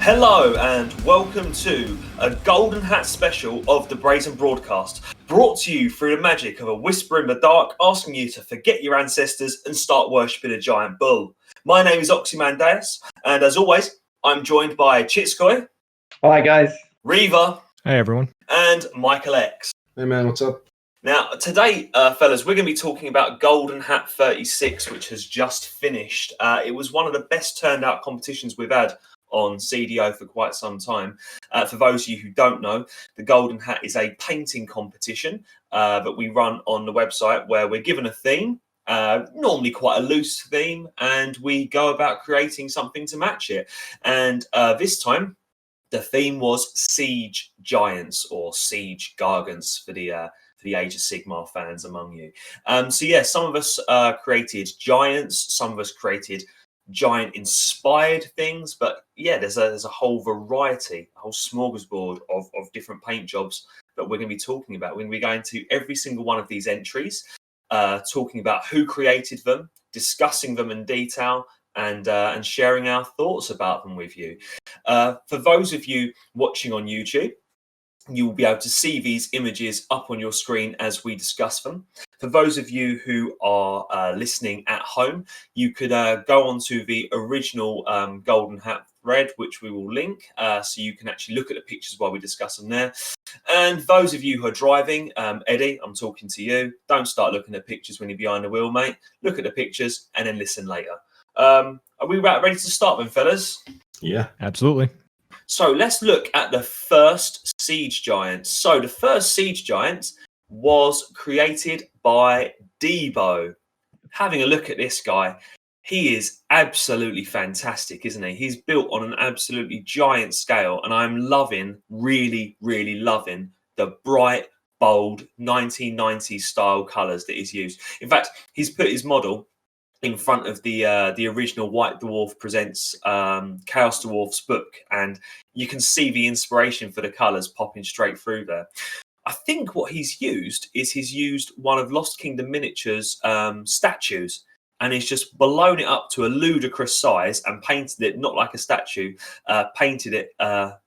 Hello and welcome to a Golden Hat special of the Brazen broadcast, brought to you through the magic of a whisper in the dark, asking you to forget your ancestors and start worshipping a giant bull. My name is RhinoMandana, and as always, I'm joined by Chitskoy. Hi guys. Reva. Hey everyone. And Michael X. Hey man, what's up? Now, today, fellas, we're going to be talking about Golden Hat 36, which has just finished. It was one of the best turned out competitions we've had on CDO for quite some time. For those of you who don't know, the Golden Hat is a painting competition that we run on the website where we're given a theme, normally quite a loose theme, and we go about creating something to match it. And this time, the theme was Siege Giants or Siege Gargants for the Age of Sigmar fans among you. So yeah, some of us created giants, some of us created giant-inspired things, but yeah, there's a whole variety, a whole smorgasbord of different paint jobs that we're going to be talking about. We're going to be going to every single one of these entries, talking about who created them, discussing them in detail, and sharing our thoughts about them with you. For those of you watching on YouTube, you will be able to see these images up on your screen as we discuss them. For those of you who are listening at home, you could go onto the original Golden Hat thread, which we will link, so you can actually look at the pictures while we discuss them there. And those of you who are driving, Eddie, I'm talking to you. Don't start looking at pictures when you're behind the wheel, mate. Look at the pictures and then listen later. Are we ready to start then, fellas? Yeah, absolutely. So let's look at the first Siege Giant. So the first Siege Giant was created by Debo. Having a look at this guy, he is absolutely fantastic, isn't he? He's built on an absolutely giant scale, and I'm loving, really, really loving the bright, bold 1990s style colours that he's used. In fact, he's put his model in front of the original White Dwarf Presents Chaos Dwarf's book, and you can see the inspiration for the colours popping straight through there. I think what he's used is he's used one of Lost Kingdom Miniatures statues, and he's just blown it up to a ludicrous size and painted it not like a statue, painted it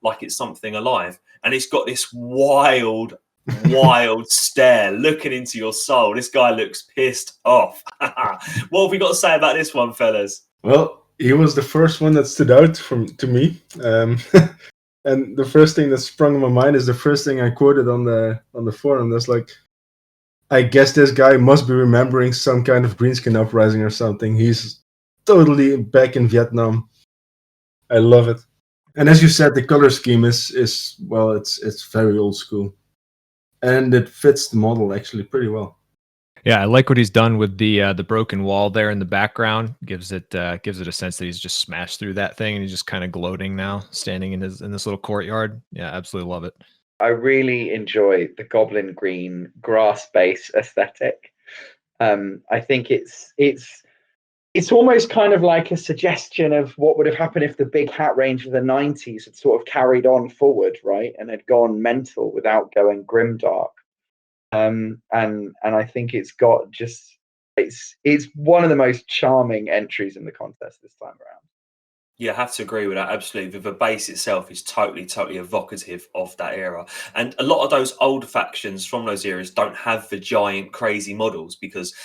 like it's something alive, and it's got this wild stare looking into your soul. This guy looks pissed off. What have we got to say about this one, fellas? Well, he was the first one that stood out to me. And the first thing that sprung in my mind is the first thing I quoted on the forum. That's like, I guess this guy must be remembering some kind of greenskin uprising or something. He's totally back in Vietnam. I love it. And as you said, the color scheme is well, it's very old school. And it fits the model actually pretty well. Yeah, I like what he's done with the broken wall there in the background. Gives it a sense that he's just smashed through that thing, and he's just kind of gloating now, standing in this little courtyard. Yeah, absolutely love it. I really enjoy the goblin green grass base aesthetic. I think it's almost kind of like a suggestion of what would have happened if the big hat range of the 90s had sort of carried on forward, right, and had gone mental without going grimdark. And I think it's got just it's one of the most charming entries in the contest this time around. Yeah, I have to agree with that. Absolutely. The base itself is totally evocative of that era. And a lot of those old factions from those eras don't have the giant crazy models because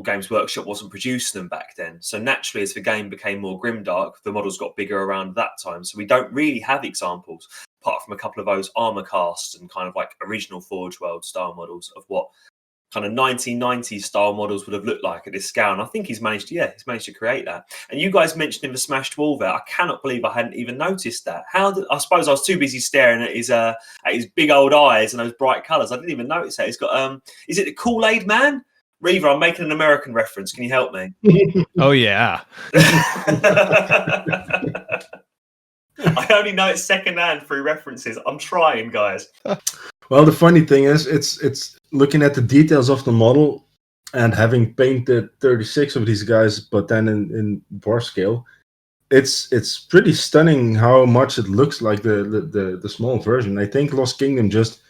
Games Workshop wasn't producing them back then. So naturally, as the game became more grimdark, the models got bigger around that time. So we don't really have examples, apart from a couple of those armor casts and kind of like original Forge World style models of what kind of 1990s style models would have looked like at this scale. And I think he's managed to create that. And you guys mentioned in the smashed wall there, I cannot believe I hadn't even noticed that. I suppose I was too busy staring at his big old eyes and those bright colours. I didn't even notice that. He's got is it the Kool-Aid Man? Reva, I'm making an American reference. Can you help me? Oh, yeah. I only know it secondhand through references. I'm trying, guys. Well, the funny thing is, it's looking at the details of the model and having painted 36 of these guys, but then in dwarf scale, it's pretty stunning how much it looks like the small version. I think Lost Kingdom just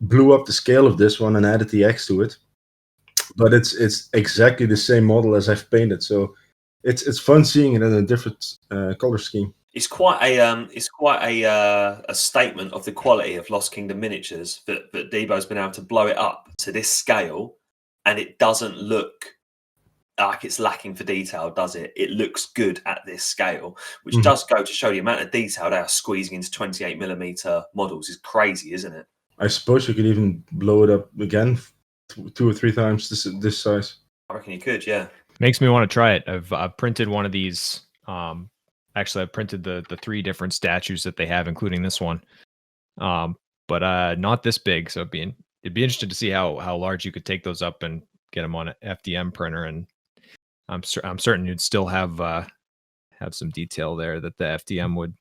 blew up the scale of this one and added the X to it. But it's exactly the same model as I've painted, so it's fun seeing it in a different color scheme. It's quite a statement of the quality of Lost Kingdom miniatures that Debo's been able to blow it up to this scale, and it doesn't look like it's lacking for detail, does it? It looks good at this scale, which does go to show the amount of detail they are squeezing into 28mm models is crazy, isn't it? I suppose you could even blow it up again 2 or 3 times this size. I reckon you could, yeah. Makes me want to try it. I've printed one of these. Actually, I printed the 3 different statues that they have, including this one. But not this big. So it'd be interesting to see how large you could take those up and get them on an FDM printer. And I'm certain you'd still have some detail there that the FDM would,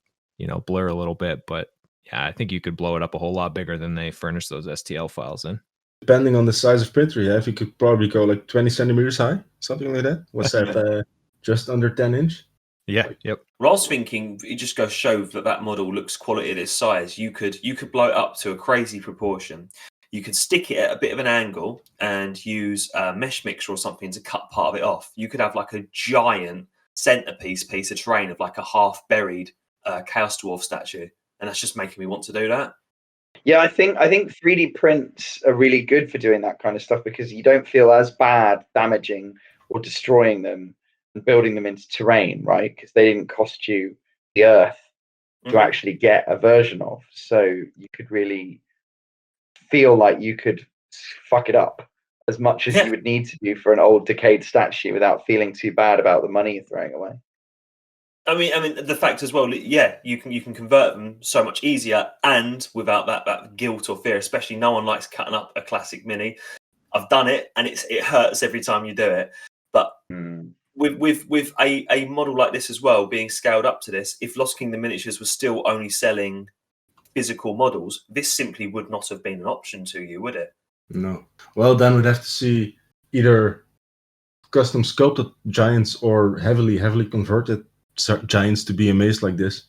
blur a little bit. But yeah, I think you could blow it up a whole lot bigger than they furnish those STL files in. Depending on the size of printer you have, you could probably go like 20 centimeters high, something like that. What's that? Just under 10 inch? Yeah. Yep. Well, I was thinking it just goes to show that model looks quality at its size. You could blow it up to a crazy proportion. You could stick it at a bit of an angle and use a mesh mixer or something to cut part of it off. You could have like a giant centerpiece piece of terrain of like a half-buried Chaos Dwarf statue, and that's just making me want to do that. Yeah, I think 3D prints are really good for doing that kind of stuff because you don't feel as bad damaging or destroying them and building them into terrain, right? Because they didn't cost you the earth to actually get a version of. So you could really feel like you could fuck it up as much as you would need to do for an old decayed statue without feeling too bad about the money you're throwing away. I mean, the fact as well, yeah, you can convert them so much easier and without that guilt or fear. Especially, no one likes cutting up a classic mini. I've done it, and it hurts every time you do it. But with a model like this as well being scaled up to this, if Lost Kingdom Miniatures was still only selling physical models, this simply would not have been an option to you, would it? No. Well, then we'd have to see either custom sculpted giants or heavily converted giants to be amazed like this.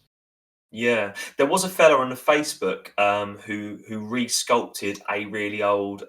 Yeah, there was a fella on the Facebook who resculpted a really old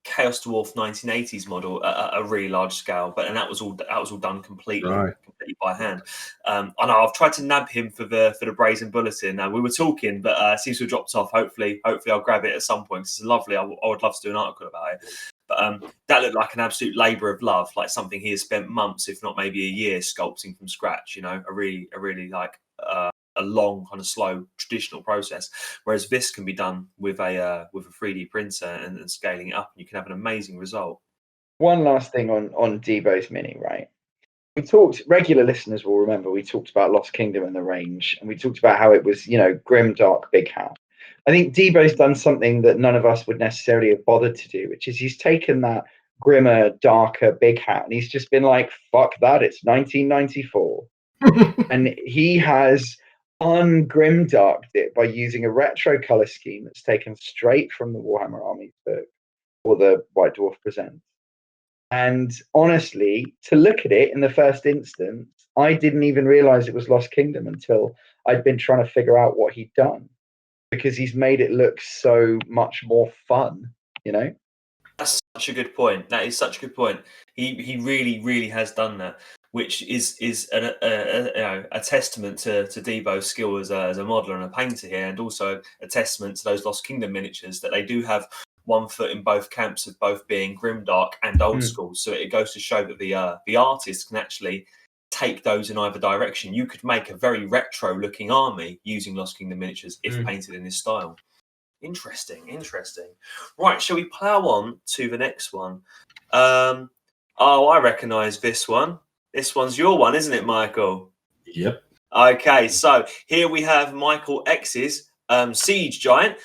Chaos Dwarf 1980s model at a really large scale, and that was all done completely by hand. I know I've tried to nab him for the Brazen Bulletin. We were talking, but it seems to have dropped off. Hopefully I'll grab it at some point. It's lovely. I would love to do an article about it. But that looked like an absolute labour of love, like something he has spent months, if not maybe a year, sculpting from scratch. A really like a long, kind of slow, traditional process. Whereas this can be done with a 3D printer and scaling it up, and you can have an amazing result. One last thing on Debo's mini, right? We talked. Regular listeners will remember we talked about Lost Kingdom and the range, and we talked about how it was, grim, dark, big hat. I think Debo's done something that none of us would necessarily have bothered to do, which is he's taken that grimmer, darker, big hat, and he's just been like, "Fuck that! It's 1994," and he has ungrimdarked it by using a retro color scheme that's taken straight from the Warhammer Armies book or the White Dwarf Presents. And honestly, to look at it in the first instance, I didn't even realize it was Lost Kingdom until I'd been trying to figure out what he'd done, because he's made it look so much more fun, That's such a good point. That is such a good point. He really, really has done that, which is a testament to Debo's skill as a modeler and a painter here, and also a testament to those Lost Kingdom miniatures that they do have one foot in both camps of both being grimdark and old school. So it goes to show that the artist can actually take those in either direction. You could make a very retro-looking army using Lost Kingdom miniatures if painted in this style. Interesting. Right, shall we plough on to the next one? I recognise this one. This one's your one, isn't it, Michael? Yep. Okay, so here we have Michael X's Siege Giant.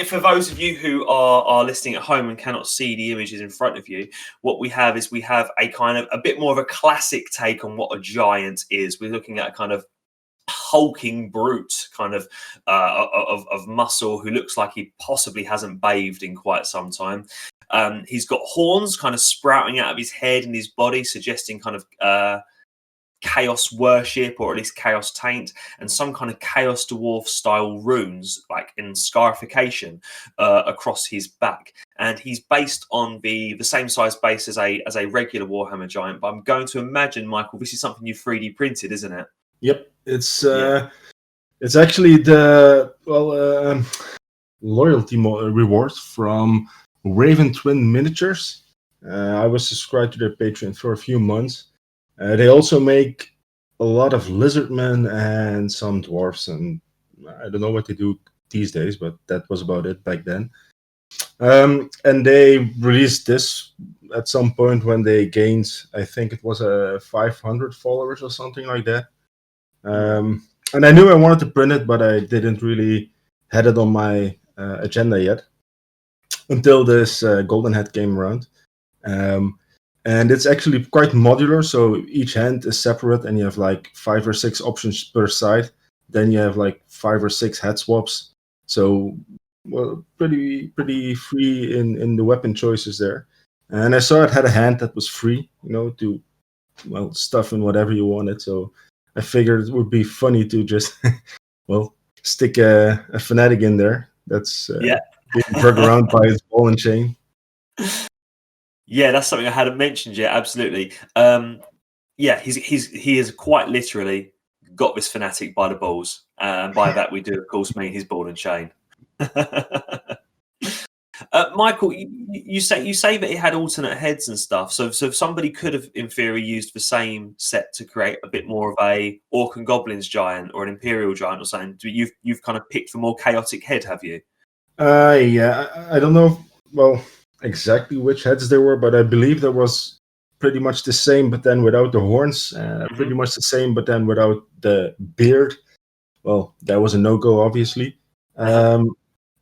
For those of you who are listening at home and cannot see the images in front of you, what we have is a kind of a bit more of a classic take on what a giant is. We're looking at a kind of hulking brute kind of muscle who looks like he possibly hasn't bathed in quite some time. He's got horns kind of sprouting out of his head and his body, suggesting kind of chaos worship, or at least chaos taint, and some kind of Chaos Dwarf style runes, like in scarification, across his back. And he's based on the same size base as a regular Warhammer giant. But I'm going to imagine, Michael, this is something you 3D printed, isn't it? Yep, it's actually the loyalty rewards from Raven Twin Miniatures. I was subscribed to their Patreon for a few months. They also make a lot of lizardmen and some dwarfs, and I don't know what they do these days, but that was about it back then. And they released this at some point when they gained, I think it was 500 followers or something like that. And I knew I wanted to print it, but I didn't really had it on my agenda yet until this Golden Hat came around. And it's actually quite modular, so each hand is separate, and you have like 5 or 6 options per side. Then you have like 5 or 6 head swaps. So, well, pretty free in the weapon choices there. And I saw it had a hand that was free, to stuff in whatever you wanted. So I figured it would be funny to just stick a fanatic in there that's being dragged around by his ball and chain. Yeah, that's something I hadn't mentioned yet. Absolutely. He has quite literally got this fanatic by the balls, and by that we do, of course, mean his ball and chain. Michael, you say that it had alternate heads and stuff. So if somebody could have, in theory, used the same set to create a bit more of a Orc and Goblins giant or an Imperial giant or something, you've kind of picked the more chaotic head, have you? Yeah, I don't know. Exactly which heads there were, but I believe there was pretty much the same, but then without the horns. Pretty much the same, but then without the beard. Well, that was a no-go, obviously. And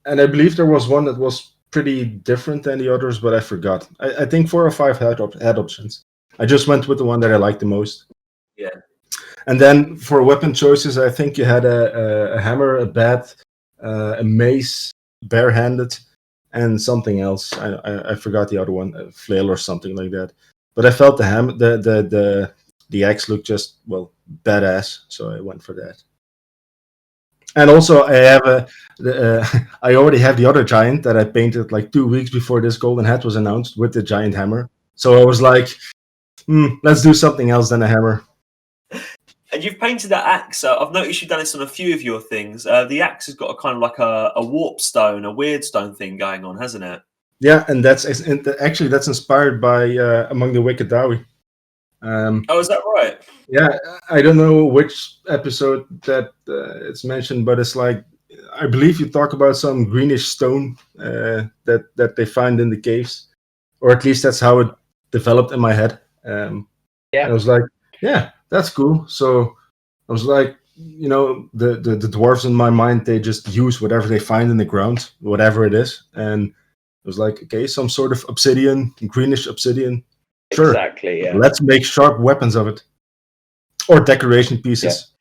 I believe there was one that was pretty different than the others, but I forgot. I think 4 or 5 head options. I just went with the one that I liked the most. Yeah. And then for weapon choices, I think you had a hammer, a bat, a mace, barehanded, and something else. I forgot the other one, a flail or something like that. But I felt the axe looked just badass, so I went for that. And also, I have I already have the other giant that I painted like 2 weeks before this Golden Hat was announced with the giant hammer. So I was like, let's do something else than a hammer. And you've painted that axe. I've noticed you've done this on a few of your things. The axe has got a kind of like a warp stone, a weird stone thing going on, hasn't it? Yeah, and that's inspired by Among the Wicked Dowie. Is that right? Yeah, I don't know which episode that it's mentioned, but it's like, I believe you talk about some greenish stone that they find in the caves, or at least that's how it developed in my head. I was like, yeah, that's cool. So I was like, the dwarves in my mind, they just use whatever they find in the ground, whatever it is, and it was like, okay, some sort of obsidian, greenish obsidian. Sure. Exactly. Yeah. Let's make sharp weapons of it, or decoration pieces,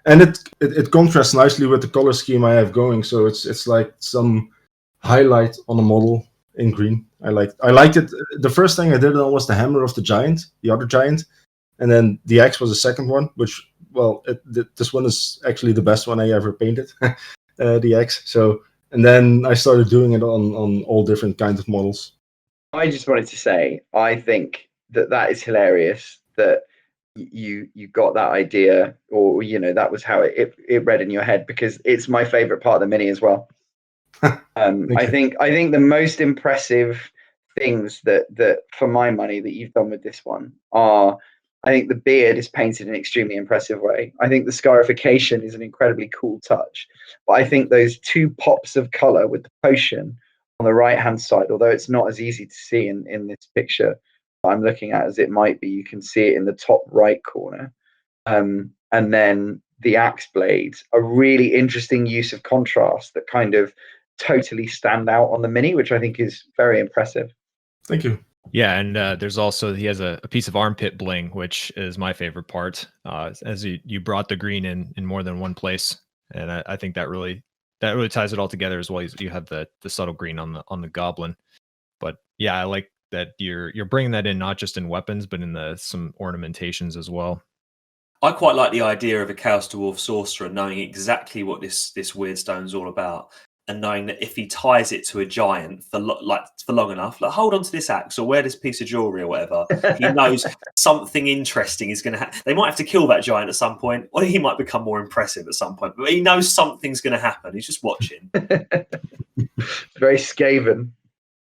and it contrasts nicely with the color scheme I have going. So it's like some highlight on a model in green. I liked it. The first thing I did was the hammer of the other giant, and then the axe was the second one. Which this one is actually the best one I ever painted, the axe. So and then I started doing it on all different kinds of models. I just wanted to say, I think that is hilarious that you got that idea, or that was how it read in your head, because it's my favorite part of the mini as well. I think the most impressive things that for my money that you've done with this one are, I think the beard is painted in an extremely impressive way. I think the scarification is an incredibly cool touch, but I think those 2 pops of color with the potion on the right hand side, although it's not as easy to see in this picture I'm looking at as it might be, you can see it in the top right corner, and then the axe blades, a really interesting use of contrast that kind of totally stand out on the mini, which I think is very impressive. Thank you. Yeah, and there's also, he has a piece of armpit bling, which is my favorite part, as you brought the green in more than one place, and I think that really ties it all together as well. You have the subtle green on the goblin, but yeah, I like that you're bringing that in not just in weapons, but in some ornamentations as well. I quite like the idea of a Chaos Dwarf sorcerer knowing exactly what this weird stone's all about. and knowing that if he ties it to a giant for long enough, like hold on to this axe or wear this piece of jewelry or whatever, he knows something interesting is going to happen. They might have to kill that giant at some point, or he might become more impressive at some point. But he knows something's going to happen. He's just watching. Very Skaven.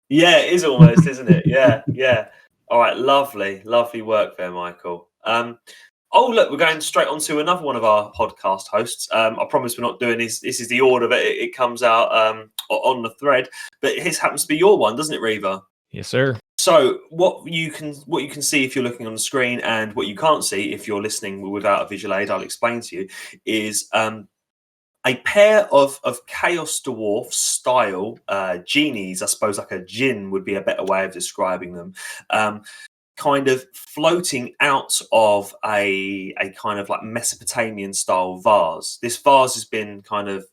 Yeah, it is almost, isn't it? Yeah, yeah. All right, lovely work there, Michael. Oh, look, we're going straight on to another one of our podcast hosts. I promise we're not doing this. This is the order that it comes out on the thread. But his happens to be your one, doesn't it, Reaver? Yes, sir. So what you can see if you're looking on the screen, and what you can't see if you're listening without a visual aid, I'll explain to you, is a pair of Chaos Dwarf style genies. I suppose like a djinn would be a better way of describing them. Kind of floating out of a kind of like Mesopotamian style vase. This vase has been kind of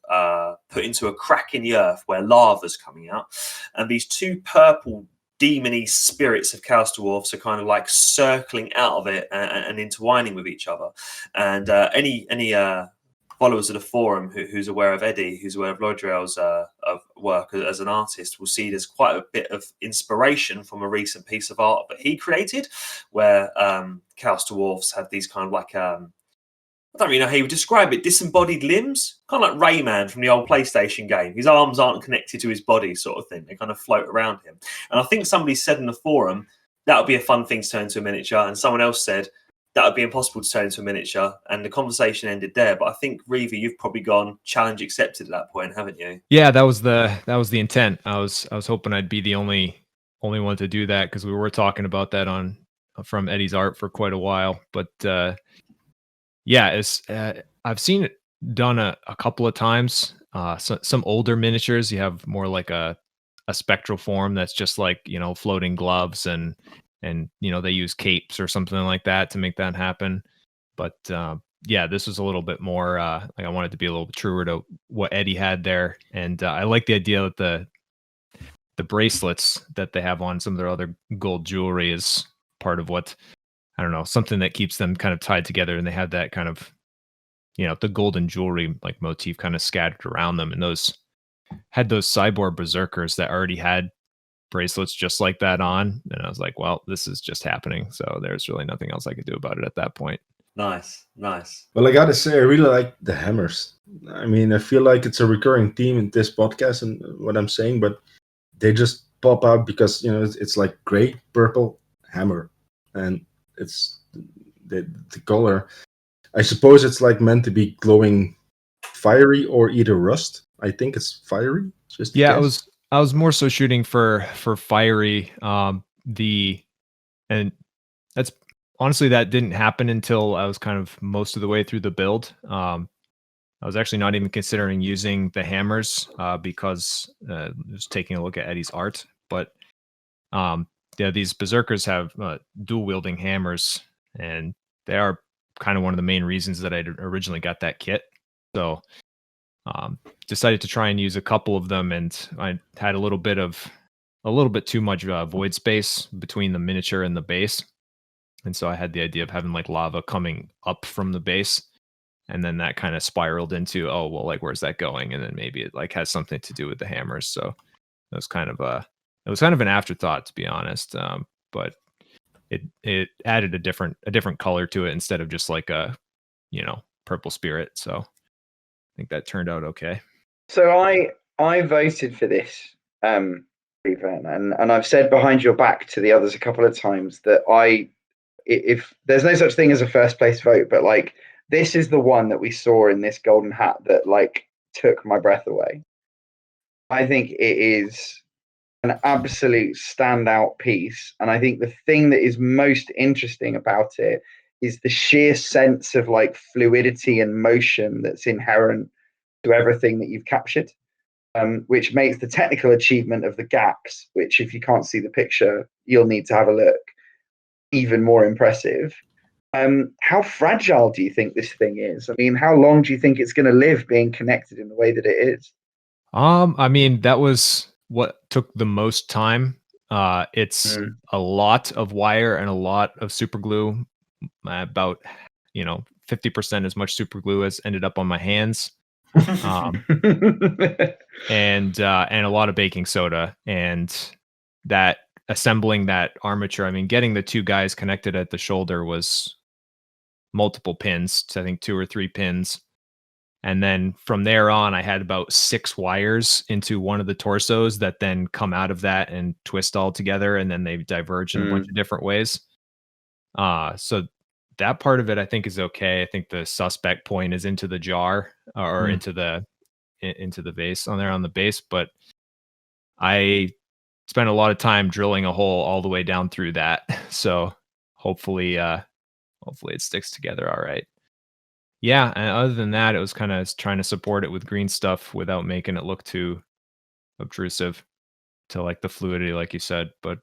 put into a crack in the earth where lava's coming out, and these two purple demony spirits of Chaos Dwarfs are kind of like circling out of it and intertwining with each other. And any followers of the forum who's aware of Eddie, who's aware of Lodriel's of work as an artist, will see there's quite a bit of inspiration from a recent piece of art that he created, where Chaos Dwarfs have these kind of like I don't really know how you would describe it, disembodied limbs, kind of like Rayman from the old PlayStation game. His arms aren't connected to his body, sort of thing. They kind of float around him. And I think somebody said in the forum that would be a fun thing to turn into a miniature, and someone else said that would be impossible to turn into a miniature, and the conversation ended there. But I think, Reaver, you've probably gone challenge accepted at that point, haven't you? Yeah, that was the intent. I was hoping I'd be the only one to do that, because we were talking about that from Eddie's art for quite a while. But yeah, it's I've seen it done a couple of times. Some older miniatures, you have more like a spectral form that's just like, floating gloves and they use capes or something like that to make that happen. But yeah, this was a little bit more like I wanted to be a little bit truer to what Eddie had there. And I like the idea that the bracelets that they have on some of their other gold jewelry is part of what, I don't know, something that keeps them kind of tied together. And they have that kind of, the golden jewelry like motif kind of scattered around them. And those had those cyborg berserkers that already had bracelets just like that on. And I was like, well, this is just happening. So there's really nothing else I could do about it at that point. Nice. Well, I gotta say, I really like the hammers. I mean, I feel like it's a recurring theme in this podcast and what I'm saying, but they just pop out because, it's like gray, purple, hammer. And it's the color. I suppose it's like meant to be glowing fiery or either rust. I think it's fiery. Just yeah, I was more so shooting for fiery. And that's honestly, that didn't happen until I was kind of most of the way through the build. I was actually not even considering using the hammers because just taking a look at Eddie's art. But yeah, these berserkers have dual wielding hammers, and they are kind of one of the main reasons that I originally got that kit. So decided to try and use a couple of them, and I had a little bit too much void space between the miniature and the base. And so I had the idea of having like lava coming up from the base, and then that kind of spiraled into, oh, well, like, where's that going? And then maybe it like has something to do with the hammers. So it was kind of an afterthought, to be honest. But it added a different color to it instead of just like a, purple spirit. So I think that turned out okay. So I voted for this, and I've said behind your back to the others a couple of times that if there's no such thing as a first place vote, but like this is the one that we saw in this golden hat that like took my breath away. I think it is an absolute standout piece, and I think the thing that is most interesting about it is the sheer sense of like fluidity and motion that's inherent to everything that you've captured, which makes the technical achievement of the gaps, which if you can't see the picture, you'll need to have a look, even more impressive. How fragile do you think this thing is? I mean, how long do you think it's going to live being connected in the way that it is? I mean, that was what took the most time. It's a lot of wire and a lot of super glue. About 50% as much super glue as ended up on my hands. and a lot of baking soda, and that assembling that armature. I mean, getting the two guys connected at the shoulder was multiple pins. I think 2 or 3 pins. And then from there on, I had about 6 wires into one of the torsos that then come out of that and twist all together, and then they diverge in a bunch of different ways. So that part of it, I think, is okay. I think the suspect point is into the jar or into the vase on there on the base, but I spent a lot of time drilling a hole all the way down through that. So hopefully it sticks together all right. Yeah, and other than that, it was kind of trying to support it with green stuff without making it look too obtrusive to like the fluidity, like you said. But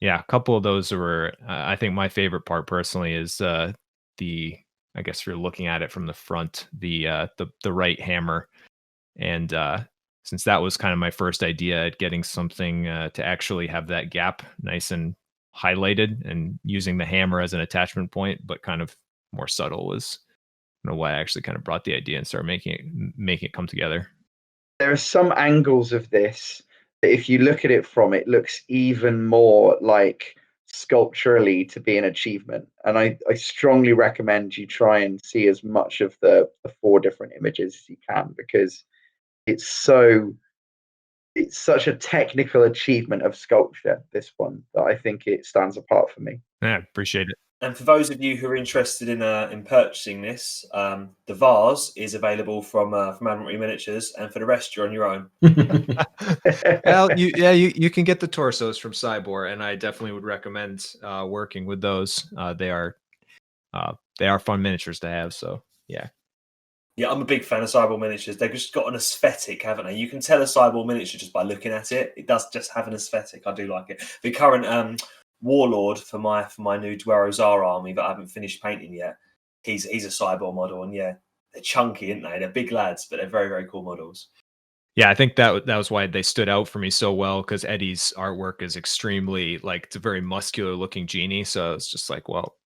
yeah, a couple of those were, I think my favorite part personally is I guess if you're looking at it from the front, the right hammer. And since that was kind of my first idea at getting something to actually have that gap nice and highlighted, and using the hammer as an attachment point, but kind of more subtle, was why I actually kind of brought the idea and started making it come together. There are some angles of this that, if you look at it from, it looks even more like sculpturally to be an achievement. And I strongly recommend you try and see as much of the 4 different images as you can, because it's such a technical achievement of sculpture, this one, that I think it stands apart for me. Yeah, appreciate it. And for those of you who are interested in purchasing this, the vase is available from Admiralty Miniatures, and for the rest, you're on your own. Well, you can get the torsos from Cybor, and I definitely would recommend working with those. They are fun miniatures to have. So yeah. Yeah, I'm a big fan of Cybor miniatures. They've just got an aesthetic, haven't they? You can tell a Cybor miniature just by looking at it. It does just have an aesthetic. I do like it. The current Warlord for my new Dwarozar army that I haven't finished painting yet, he's a Cybor model, and yeah, they're chunky, aren't they? They're big lads, but they're very, very cool models. Yeah, I think that was why they stood out for me so well, because Eddie's artwork is extremely, like, it's a very muscular looking genie. So it's just like, well,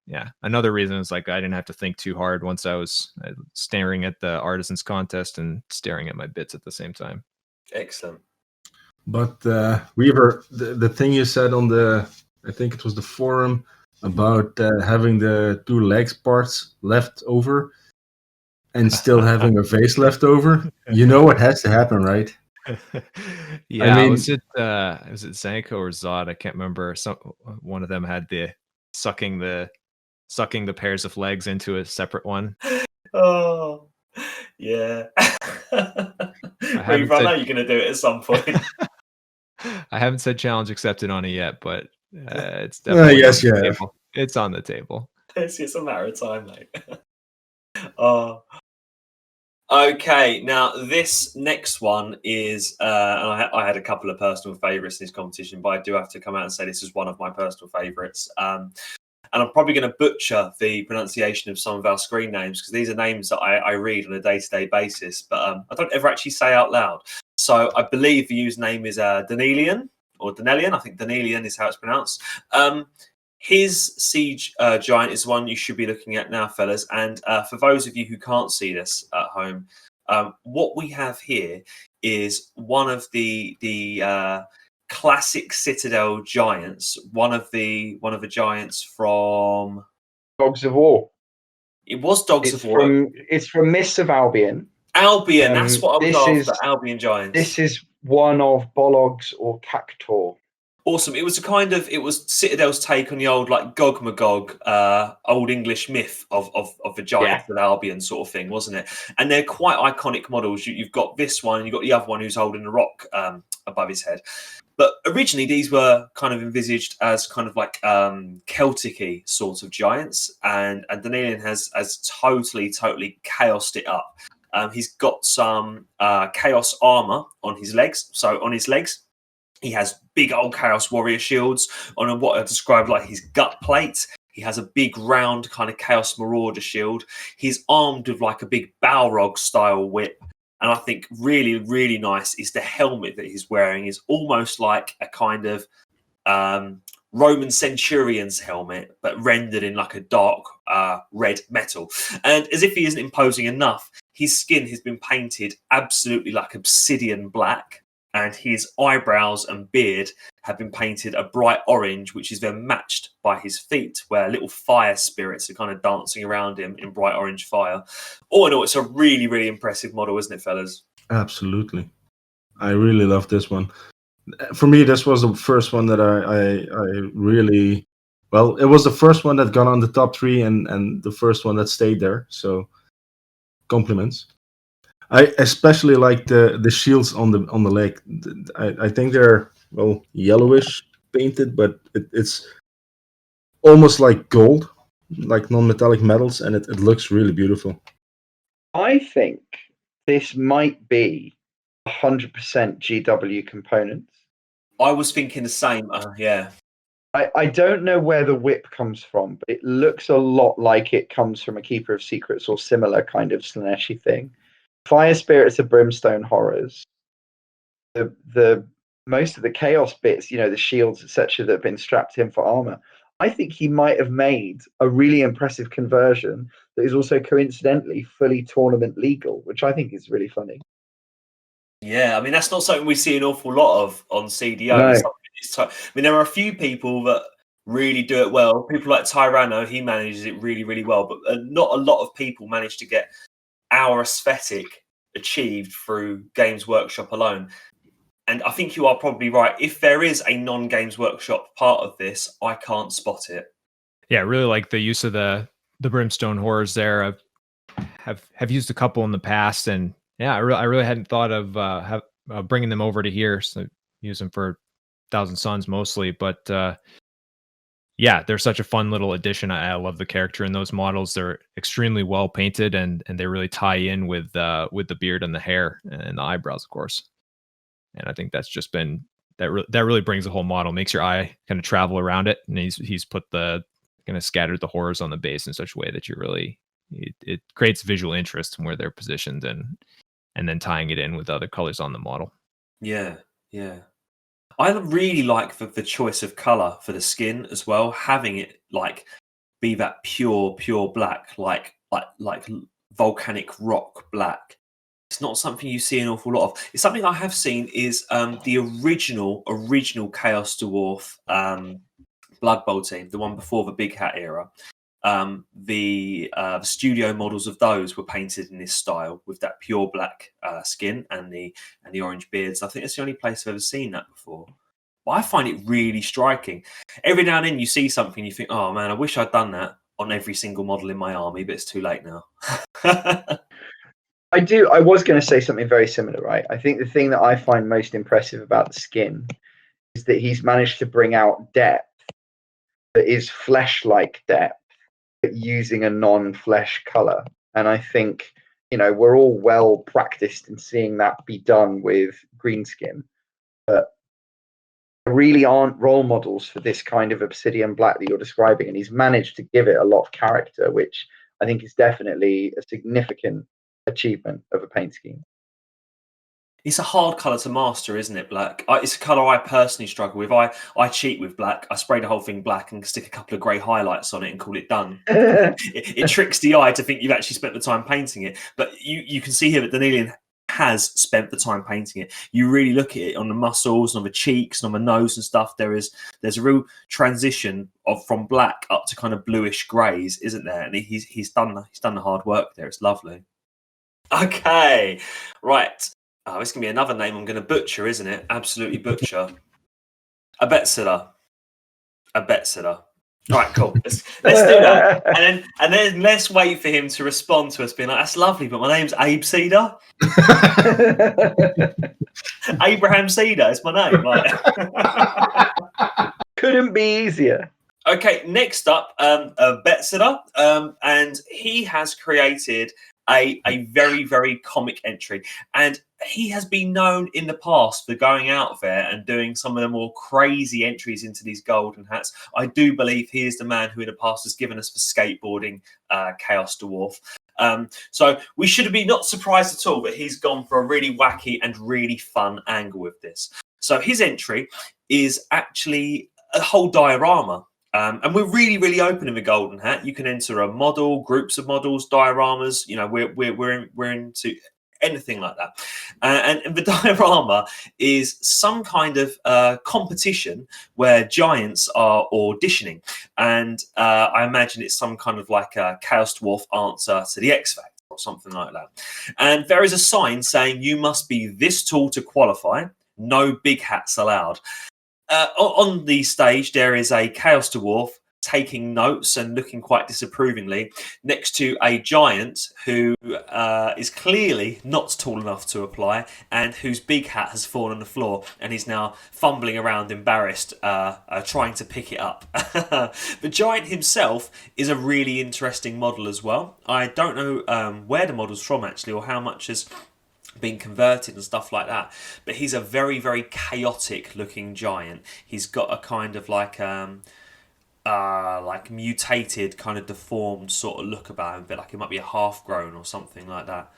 yeah. Another reason is like I didn't have to think too hard once I was staring at the artisans contest and staring at my bits at the same time. Excellent. But Weaver, the thing you said on I think it was the forum about having the 2 legs parts left over and still having a vase left over, you know what has to happen, right? Yeah, I mean, was it Zanco or Zod? I can't remember. One of them had the sucking the pairs of legs into a separate one. Oh, yeah. I know you're going to do it at some point. I haven't said challenge accepted on it yet, but it's definitely yes, on the yeah. table. It's on the table. It's a matter of time, mate. Okay, now this next one is, and I had a couple of personal favourites in this competition, but I do have to come out and say this is one of my personal favourites. And I'm probably going to butcher the pronunciation of some of our screen names, because these are names that I read on a day-to-day basis, but I don't ever actually say out loud. So I believe the username is Danelian, or Danelian. I think Danelian is how it's pronounced. His siege giant is one you should be looking at now, fellas. And for those of you who can't see this at home, what we have here is one of the classic Citadel Giants, one of the giants from Dogs of War. It was Dogs of War. It's from Mists of Albion. Albion, that's what I was after. Albion Giants. This is one of Bolog's or Cactor. Awesome. It was Citadel's take on the old, like, Gog Magog, old English myth of the Giants of Albion sort of thing, wasn't it? And they're quite iconic models. You've got this one, and you've got the other one who's holding the rock above his head. But originally, these were kind of envisaged as kind of like Celtic-y sort of giants, and Danelian has totally chaosed it up. He's got some chaos armor on his legs. So on his legs, he has big old Chaos Warrior shields on what I describe like his gut plate. He has a big round kind of Chaos Marauder shield. He's armed with like a big Balrog style whip. And I think really, really nice is the helmet that he's wearing is almost like a kind of Roman centurion's helmet, but rendered in like a dark red metal. And as if he isn't imposing enough, his skin has been painted absolutely like obsidian black, and his eyebrows and beard have been painted a bright orange, which is then matched by his feet, where little fire spirits are kind of dancing around him in bright orange fire. All in all, it's a really, really impressive model, isn't it, fellas? Absolutely. I really love this one. For me, this was the first one that I really... Well, it was the first one that got on the top 3 and the first one that stayed there. So, compliments. I especially like the shields on the leg. I think they're yellowish painted, but it's almost like gold, like non-metallic metals, and it looks really beautiful. I think this might be 100% GW components. I was thinking the same. Yeah. I don't know where the whip comes from, but it looks a lot like it comes from a Keeper of Secrets or similar kind of Slaneshi thing. Fire spirits are brimstone horrors. The most of the chaos bits, the shields, etc., that have been strapped in for armor. I think he might have made a really impressive conversion that is also coincidentally fully tournament legal, which I think is really funny. Yeah, I mean, that's not something we see an awful lot of on CDO. No. I mean, there are a few people that really do it well. People like Tyranno, he manages it really, really well. But not a lot of people manage to get our aesthetic achieved through Games Workshop alone. And I think you are probably right. If there is a non-Games Workshop part of this, I can't spot it. Yeah, I really like the use of the brimstone horrors there. Have used a couple in the past, and yeah, I really hadn't thought of bringing them over to here. So use them for Thousand Suns mostly, but yeah, they're such a fun little addition. I love the character in those models. They're extremely well painted, and they really tie in with the beard and the hair and the eyebrows, of course. And I think that's just been that really brings the whole model, makes your eye kind of travel around it, and he's put the kind of scattered the horrors on the base in such a way that you really it creates visual interest in where they're positioned, and then tying it in with other colors on the model. Yeah. I really like the choice of color for the skin as well, having it like be that pure black, like volcanic rock black. It's not something you see an awful lot of. It's something I have seen is the original Chaos Dwarf Blood Bowl team, the one before the Big Hat era. The studio models of those were painted in this style with that pure black skin and the orange beards. I think it's the only place I've ever seen that before. But I find it really striking. Every now and then you see something, you think, oh man, I wish I'd done that on every single model in my army, but it's too late now. I was going to say something very similar, right? I think the thing that I find most impressive about the skin is that he's managed to bring out depth that is flesh-like depth, but using a non-flesh color. And I think, we're all well practiced in seeing that be done with green skin, but there really aren't role models for this kind of obsidian black that you're describing. And he's managed to give it a lot of character, which I think is definitely a significant achievement of a paint scheme. It's a hard colour to master, isn't it, black? It's a colour I personally struggle with. I cheat with black. I spray the whole thing black and stick a couple of grey highlights on it and call it done. it tricks the eye to think you've actually spent the time painting it. But you can see here that Danelian has spent the time painting it. You really look at it on the muscles, on the cheeks, and on the nose and stuff. There's a real transition from black up to kind of bluish greys, isn't there? And he's done the hard work there. It's lovely. Okay, right. Oh, it's going to be another name I'm going to butcher, isn't it? Absolutely butcher. A bet sitter. All right, cool. Let's do that. And then let's wait for him to respond to us being like, that's lovely, but my name's Abe Cedar. Abraham Cedar is my name. Couldn't be easier. Okay, next up, a bet sitter. And he has created a very, very comic entry. And he has been known in the past for going out there and doing some of the more crazy entries into these golden hats. I do believe he is the man who in the past has given us the skateboarding Chaos Dwarf. So we should be not surprised at all that he's gone for a really wacky and really fun angle with this. So his entry is actually a whole diorama. And we're really, really open in the Golden Hat. You can enter a model, groups of models, dioramas. You know, we're into anything like that. And the diorama is some kind of competition where giants are auditioning, and I imagine it's some kind of like a Chaos Dwarf answer to the X Factor or something like that. And there is a sign saying you must be this tall to qualify. No big hats allowed. On the stage, there is a Chaos Dwarf taking notes and looking quite disapprovingly next to a giant who is clearly not tall enough to apply and whose big hat has fallen on the floor and he's now fumbling around embarrassed, trying to pick it up. The giant himself is a really interesting model as well. I don't know where the model's from actually, or how much has been converted and stuff like that, but he's a very, very chaotic looking giant. He's got a kind of like mutated, kind of deformed sort of look about him, a bit like he might be a half grown or something like that.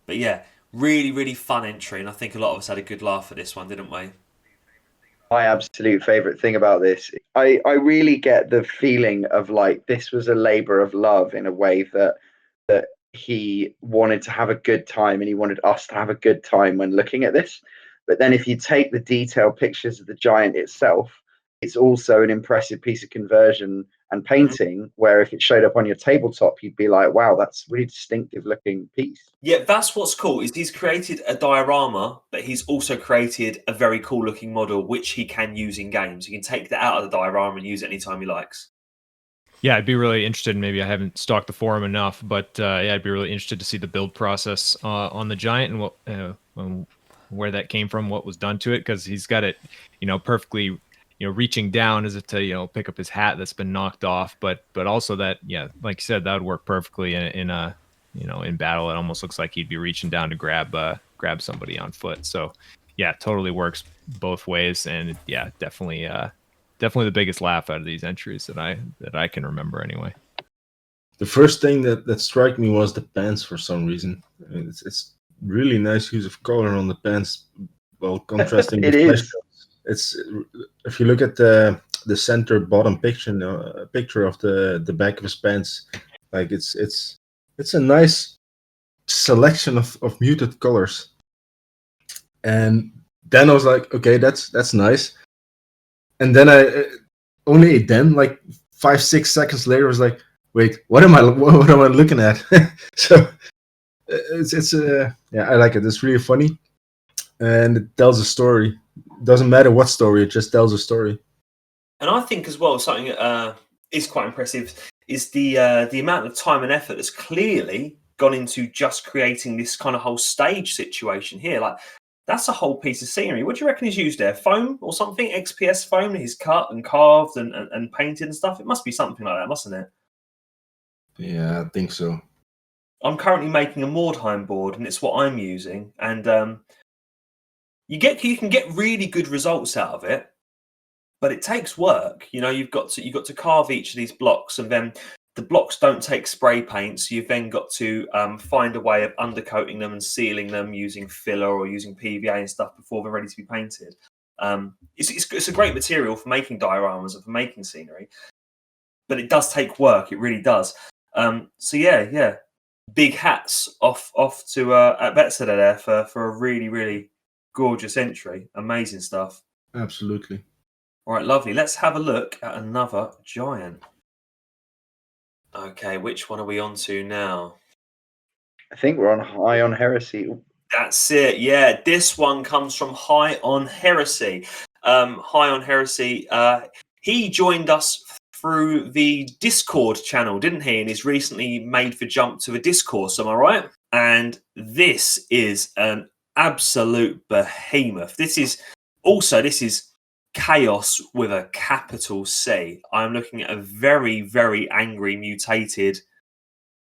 But yeah, really, really fun entry, and I think a lot of us had a good laugh at this one, didn't we? My absolute favorite thing about this, I really get the feeling of like this was a labor of love in a way that he wanted to have a good time and he wanted us to have a good time when looking at this. But then if you take the detailed pictures of the giant itself, it's also an impressive piece of conversion and painting, where if it showed up on your tabletop, you'd be like, wow, that's a really distinctive looking piece. Yeah, that's what's cool, is he's created a diorama, but he's also created a very cool looking model, which he can use in games. He can take that out of the diorama and use it anytime he likes. Yeah, I'd be really interested. Maybe I haven't stalked the forum enough, but yeah, I'd be really interested to see the build process on the giant and what where that came from, what was done to it, because he's got it, perfectly, reaching down as if to pick up his hat that's been knocked off, but also that, yeah, like you said, that would work perfectly in battle. It almost looks like he'd be reaching down to grab somebody on foot. So yeah, totally works both ways, and yeah, definitely the biggest laugh out of these entries that I can remember anyway. The first thing that struck me was the pants for some reason. I mean, it's really nice use of color on the pants, while contrasting It with flesh is. tones. It's, if you look at the center bottom picture, picture of the back of his pants, like it's a nice selection of muted colors. And then I was like, okay, that's nice. And then like 5-6 seconds later, I was like, wait, what am I looking at? So it's I like it. It's really funny, and it tells a story. It doesn't matter what story, it just tells a story. And I think as well, something that is quite impressive is the amount of time and effort that's clearly gone into just creating this kind of whole stage situation here. Like, that's a whole piece of scenery. What do you reckon he's used there? Foam or something? XPS foam? He's cut and carved and painted and stuff? It must be something like that, mustn't it? Yeah, I think so. I'm currently making a Mordheim board, and it's what I'm using. And you can get really good results out of it, but it takes work. You've got to carve each of these blocks, and then the blocks don't take spray paint, so you've then got to find a way of undercoating them and sealing them using filler or using PVA and stuff before they're ready to be painted. It's a great material for making dioramas and for making scenery, but it does take work. It really does. So yeah, big hats off to at Betsy there for a really, really gorgeous entry. Amazing stuff. Absolutely. All right, lovely. Let's have a look at another giant. Okay, which one are we on to now? I think we're on High on Heresy. That's it. Yeah, this one comes from High on Heresy. High on Heresy, he joined us through the Discord channel, didn't he? And he's recently made the jump to the discourse, am I right? And this is an absolute behemoth. This is Chaos with a capital C. I'm looking at a very, very angry, mutated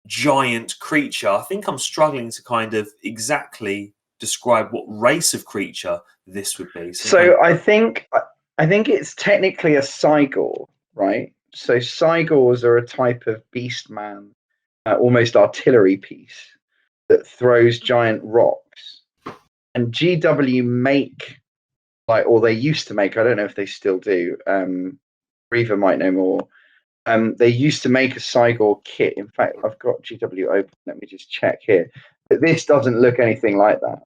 giant creature. I think I'm struggling to kind of exactly describe what race of creature this would be. So I think it's technically a Cygor, right? So Cygors are a type of beast man, almost artillery piece that throws giant rocks. And GW make, or they used to make, I don't know if they still do, Reaver might know more, They used to make a Cygor kit. In fact, I've got GW open. Let me just check here. But this doesn't look anything like that.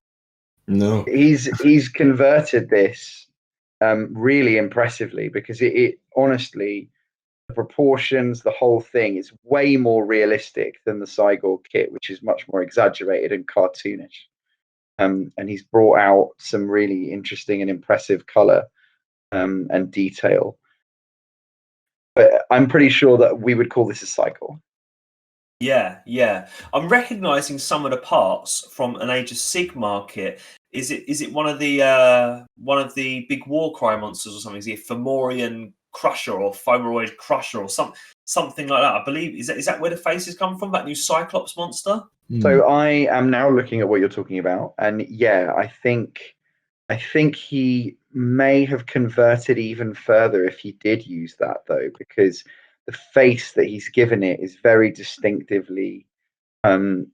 No. He's converted this really impressively, because it honestly, the proportions, the whole thing is way more realistic than the Cygor kit, which is much more exaggerated and cartoonish. And he's brought out some really interesting and impressive color and detail. But I'm pretty sure that we would call this a cycle. Yeah. I'm recognizing some of the parts from an Age of Sigmar kit. Is it one of the big Warcry monsters or something? Is it a Fomorian Crusher or Fomoroid Crusher or something like that? I believe is that where the faces come from? That new Cyclops monster? So I am now looking at what you're talking about, and yeah, I think he may have converted even further if he did use that, though, because the face that he's given it is very distinctively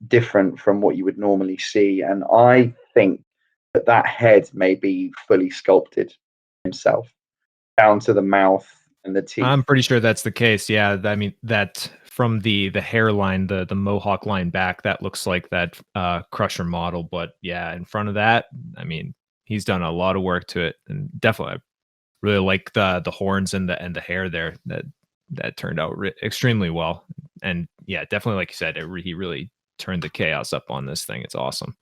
different from what you would normally see, and I think that head may be fully sculpted himself down to the mouth and the teeth. I'm pretty sure that's the case. Yeah, I mean that from the hairline, the mohawk line back, that looks like that Crusher model. But yeah, in front of that, I mean, he's done a lot of work to it, and definitely, I really like the horns and the hair there. That turned out extremely well. And yeah, definitely, like you said, he really turned the chaos up on this thing. It's awesome.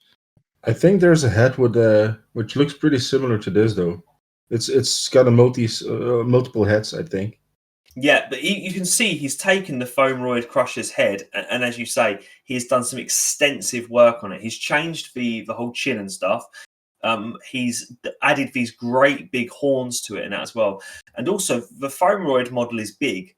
I think there's a head with which looks pretty similar to this though. It's got a multiple heads, I think. Yeah, but you can see he's taken the Fomoroid Crusher's head, and as you say, he's done some extensive work on it. He's changed the whole chin and stuff. He's added these great big horns to it and that as well. And also, the Fomoroid model is big,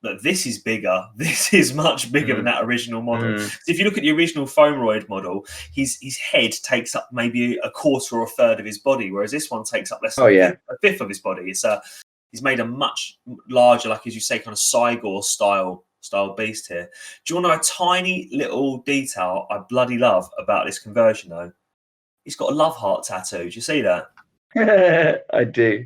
but this is bigger. This is much bigger than that original model. So if you look at the original Fomoroid model, his head takes up maybe a quarter or a third of his body, whereas this one takes up less than a fifth of his body. It's he's made a much larger, like as you say, kind of Cygor style beast here. Do you want to know a tiny little detail I bloody love about this conversion though? He's got a love heart tattoo. Do you see that? I do.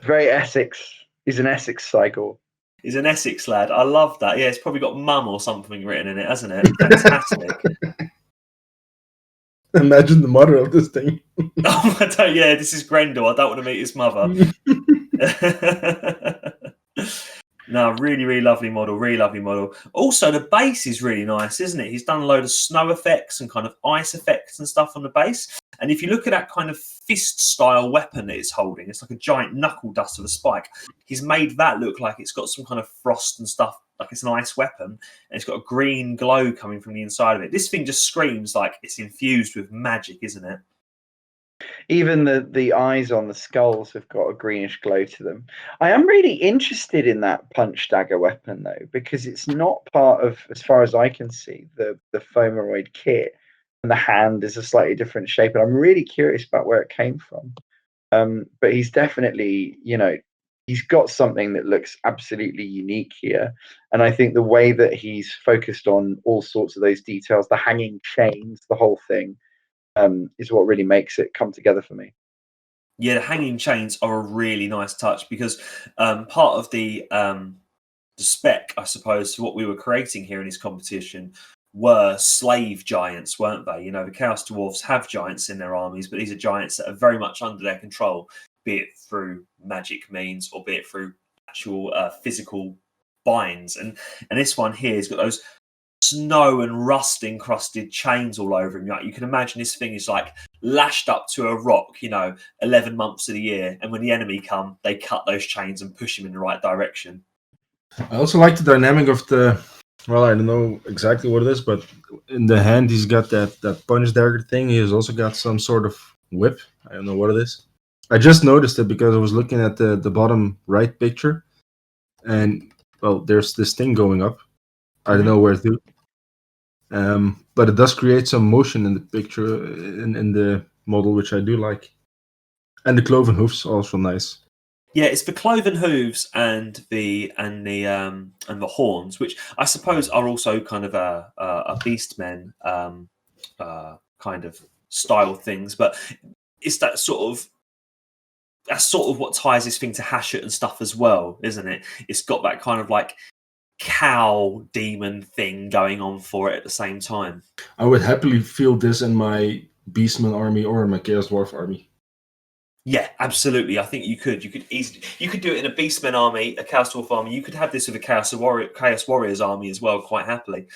Very Essex. He's an Essex Cygor. He's an Essex lad. I love that. Yeah, it's probably got mum or something written in it, hasn't it? Fantastic. Imagine the mother of this thing. Yeah, this is Grendel. I don't want to meet his mother. No, really, really lovely model. Really lovely model. Also, the base is really nice, isn't it? He's done a load of snow effects and kind of ice effects and stuff on the base. And if you look at that kind of fist-style weapon that it's holding, it's like a giant knuckle duster with a spike. He's made that look like it's got some kind of frost and stuff, like it's an ice weapon. And it's got a green glow coming from the inside of it. This thing just screams like it's infused with magic, isn't it? Even the eyes on the skulls have got a greenish glow to them. I am really interested in that punch dagger weapon though, because it's not part of, as far as I can see, the Fomoroid kit, and the hand is a slightly different shape. And I'm really curious about where it came from. But he's definitely, he's got something that looks absolutely unique here. And I think the way that he's focused on all sorts of those details, the hanging chains, the whole thing, is what really makes it come together for me. Yeah, the hanging chains are a really nice touch because part of the spec, I suppose, to what we were creating here in this competition were slave giants, weren't they? The Chaos Dwarfs have giants in their armies, but these are giants that are very much under their control, be it through magic means or be it through actual physical binds. And this one here has got those snow and rust encrusted chains all over him. Like, you can imagine this thing is like lashed up to a rock, 11 months of the year. And when the enemy come, they cut those chains and push him in the right direction. I also like the dynamic of I don't know exactly what it is, but in the hand he's got that punch dagger thing. He has also got some sort of whip. I don't know what it is. I just noticed it because I was looking at the bottom right picture, and there's this thing going up. I don't know where to. But it does create some motion in the picture in the model, which I do like. And the cloven hoofs also nice. Yeah, it's the cloven hooves and the horns, which I suppose are also kind of a beastmen kind of style things. But it's that sort of that's sort of what ties this thing to Hashut and stuff as well, isn't it? It's got that kind of like cow demon thing going on for it at the same time. I would happily field this in my Beastman army or in my Chaos Dwarf army. Yeah, absolutely. I think you could easily do it in a Beastmen army, a Chaos Dwarf army. You could have this with a Chaos Warriors army as well, quite happily.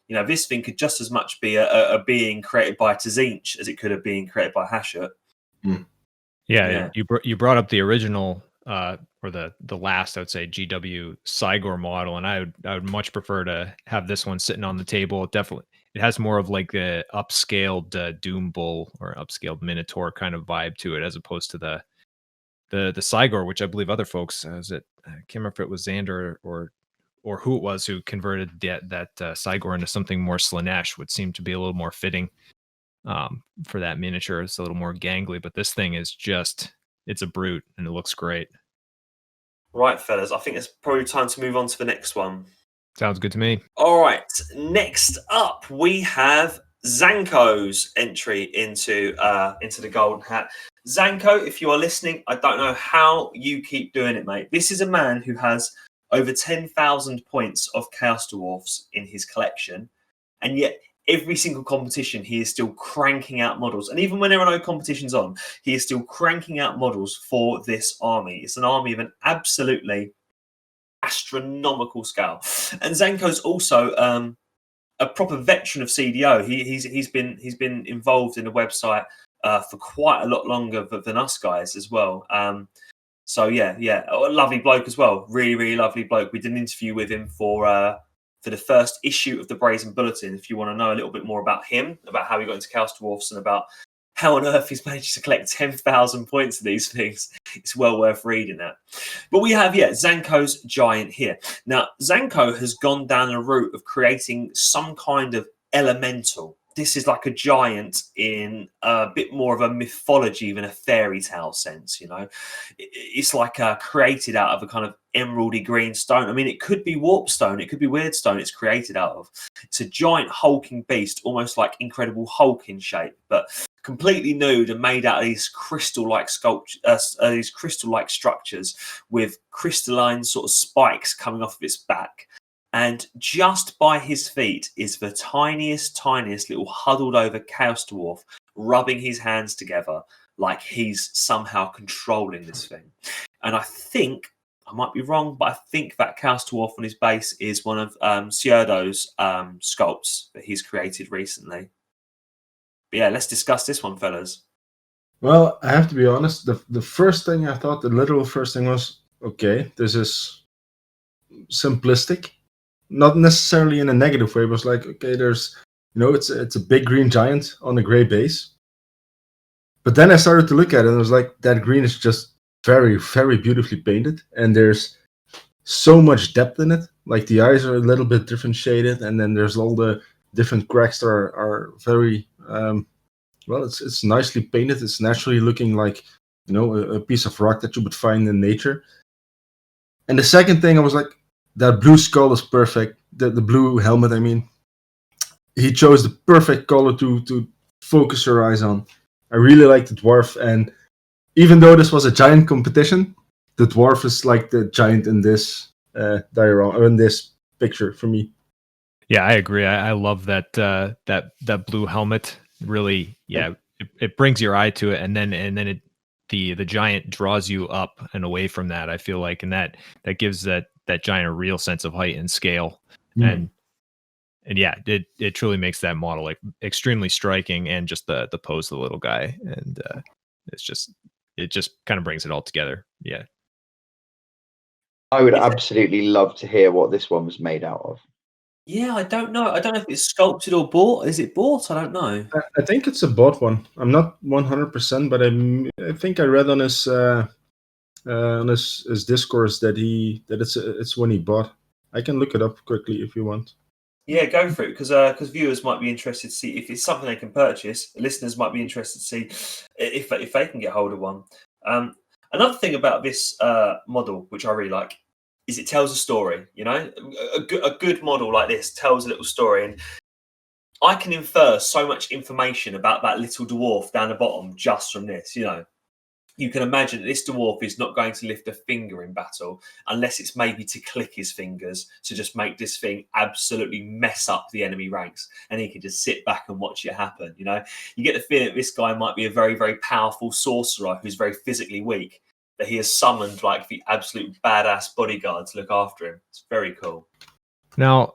You know, this thing could just as much be a being created by Tzinch as it could have been created by Hashut. Yeah, you brought up the original or the last, I would say, GW Cygor model, and I would much prefer to have this one sitting on the table. It has more of like the upscaled Doom Bull or upscaled Minotaur kind of vibe to it, as opposed to the Cygor, which I believe other folks I can't remember if it was Xander or who it was who converted that Cygor into something more Slanesh, would seem to be a little more fitting for that miniature. It's a little more gangly, but this thing is it's a brute and it looks great. Right, fellas, I think it's probably time to move on to the next one. Sounds good to me. All right, next up we have Zanco's entry into the Golden Hat. Zanco, if you are listening, I don't know how you keep doing it, mate. This is a man who has over 10,000 points of Chaos Dwarfs in his collection, and yet every single competition he is still cranking out models. And even when there are no competitions on, he is still cranking out models for this army. It's an army of an absolutely astronomical scale. And Zanco's also a proper veteran of CDO. He's been involved in the website for quite a lot longer than us guys as well. So yeah, a lovely bloke as well. Really, really lovely bloke. We did an interview with him for the first issue of the Brazen Bulletin. If you want to know a little bit more about him, about how he got into Chaos Dwarfs, and about how on earth he's managed to collect 10,000 points of these things, it's well worth reading that. But we have, Zanco's Giant here. Now, Zanco has gone down a route of creating some kind of elemental. This is like a giant in a bit more of a mythology than a fairy tale sense, you know. It's like created out of a kind of emeraldy green stone. I mean, it could be warp stone, it could be weird stone it's created out of. It's a giant hulking beast, almost like Incredible Hulk in shape, but completely nude and made out of these crystal-like these crystal-like structures with crystalline sort of spikes coming off of its back. And just by his feet is the tiniest little huddled over Chaos Dwarf, rubbing his hands together like he's somehow controlling this thing. And I think, I might be wrong, but I think that Chaos Dwarf on his base is one of Cierdo's sculpts that he's created recently. But yeah, let's discuss this one, fellas. Well, I have to be honest. The first thing I thought, the literal first thing was, okay, this is simplistic. Not necessarily in a negative way, but it's like, okay, there's, it's a big green giant on a gray base. But then I started to look at it and it was like, that green is just very, very beautifully painted. And there's so much depth in it. Like the eyes are a little bit different shaded. And then there's all the different cracks that are very, it's nicely painted. It's naturally looking like, a piece of rock that you would find in nature. And the second thing I was like, that blue skull is perfect. The blue helmet, I mean. He chose the perfect color to focus your eyes on. I really like the dwarf, and even though this was a giant competition, the dwarf is like the giant in this diorama, or in this picture for me. Yeah, I agree. I love that that blue helmet. Really, it brings your eye to it, and then the giant draws you up and away from that. I feel like, and that gives that giant a real sense of height and scale, and yeah, it truly makes that model like extremely striking, and just the pose of the little guy, and it just kind of brings it all together. Yeah, I would absolutely love to hear what this one was made out of. Yeah, I don't know if it's sculpted or bought. Is it bought? I don't know. I think it's a bought one. I'm not 100%, but I think I read on his discourse that it's one he bought. I can look it up quickly if you want. Yeah, go for it, because viewers might be interested to see if it's something they can purchase. Listeners might be interested to see if they can get hold of one. Another thing about this model, which I really like, is it tells a story. A good model like this tells a little story, and I can infer so much information about that little dwarf down the bottom just from this. you can imagine that this dwarf is not going to lift a finger in battle unless it's maybe to click his fingers to just make this thing absolutely mess up the enemy ranks, and he can just sit back and watch it happen. You know, you get the feeling that this guy might be a very, very powerful sorcerer who's very physically weak, that he has summoned like the absolute badass bodyguard to look after him. It's very cool. Now,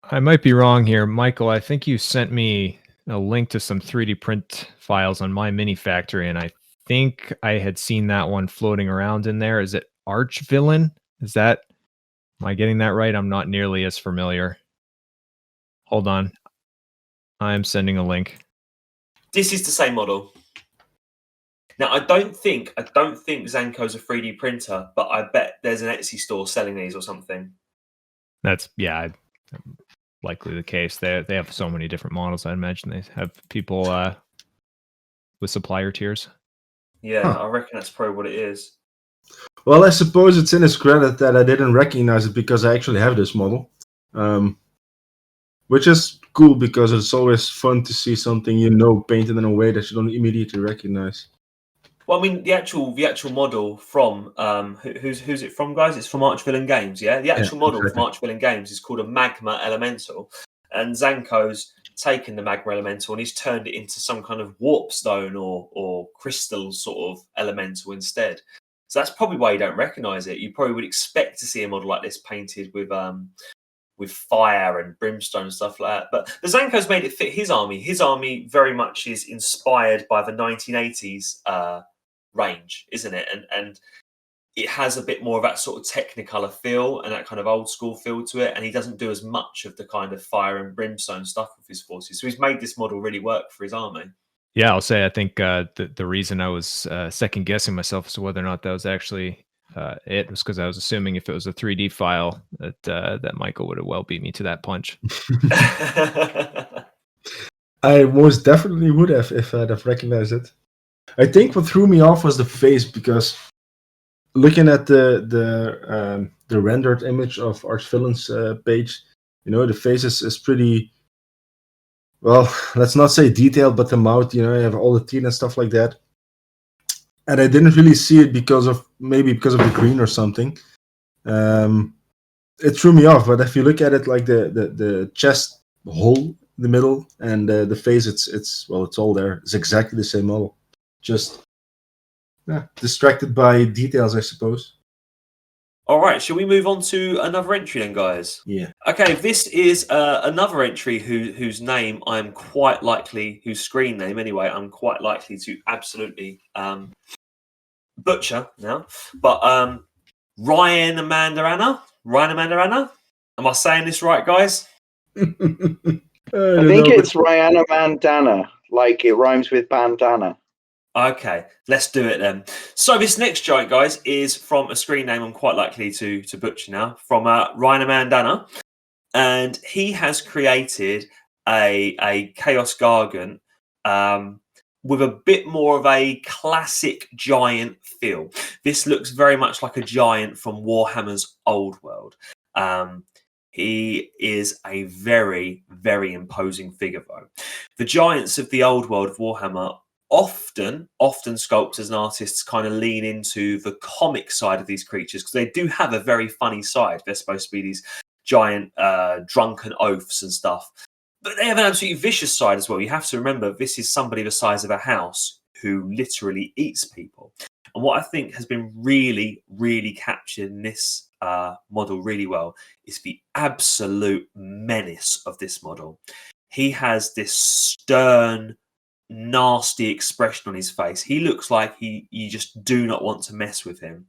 I might be wrong here, Michael. I think you sent me a link to some 3D print files on my mini factory, and I think I had seen that one floating around in there. Is it Archvillain? Am I getting that right? I'm not nearly as familiar. Hold on. I'm sending a link. This is the same model. Now, I don't think Zanco's a 3D printer, but I bet there's an Etsy store selling these or something. That's likely the case. They have so many different models. I imagine they have people with supplier tiers. Yeah, I reckon that's probably what it is. Well, I suppose it's in his credit that I didn't recognize it because I actually have this model, which is cool because it's always fun to see something painted in a way that you don't immediately recognize. Well, I mean, the actual model from who's it from, guys? It's from Archvillain Games, yeah. The actual model exactly. from Archvillain Games is called a Magma Elemental, and Zanco's taken the Magma Elemental and he's turned it into some kind of warp stone or crystal sort of elemental instead. So that's probably why you don't recognise it. You probably would expect to see a model like this painted with fire and brimstone and stuff like that. But the Zanco's made it fit his army. His army very much is inspired by the 1980s range, isn't it? And it has a bit more of that sort of Technicolor feel and that kind of old school feel to it. And he doesn't do as much of the kind of fire and brimstone stuff with his forces. So he's made this model really work for his army. Yeah, I'll say I think the reason I was second guessing myself as to whether or not that was actually it was because I was assuming if it was a 3D file that Michael would have well beat me to that punch. I most definitely would have if I'd have recognized it. I think what threw me off was the face, because looking at the rendered image of Archvillain's page, the face is pretty, well, let's not say detailed, but the mouth, you have all the teeth and stuff like that. And I didn't really see it because of the green or something. It threw me off. But if you look at it, like the chest hole in the middle and the face, it's all there. It's exactly the same model. Just distracted by details, I suppose. All right, shall we move on to another entry then, guys? Yeah. Okay, this is another entry whose name I'm quite likely, whose screen name anyway, I'm quite likely to absolutely butcher now. But RhinoMandana? Am I saying this right, guys? I think it's RhinoMandana, like it rhymes with bandana. Okay, let's do it then. So this next giant, guys, is from a screen name I'm quite likely to butcher now, from RhinoMandana, and he has created a Chaos Gargant with a bit more of a classic giant feel. This looks very much like a giant from Warhammer's Old World. He is a very, very imposing figure, though. The giants of the Old World of Warhammer often sculptors and artists kind of lean into the comic side of these creatures because they do have a very funny side. They're supposed to be these giant drunken oafs and stuff, but they have an absolutely vicious side as well. You have to remember, this is somebody the size of a house who literally eats people. And what I think has been really, really captured in this model really well is the absolute menace of this model. He has this stern, nasty expression on his face. He looks like you just do not want to mess with him.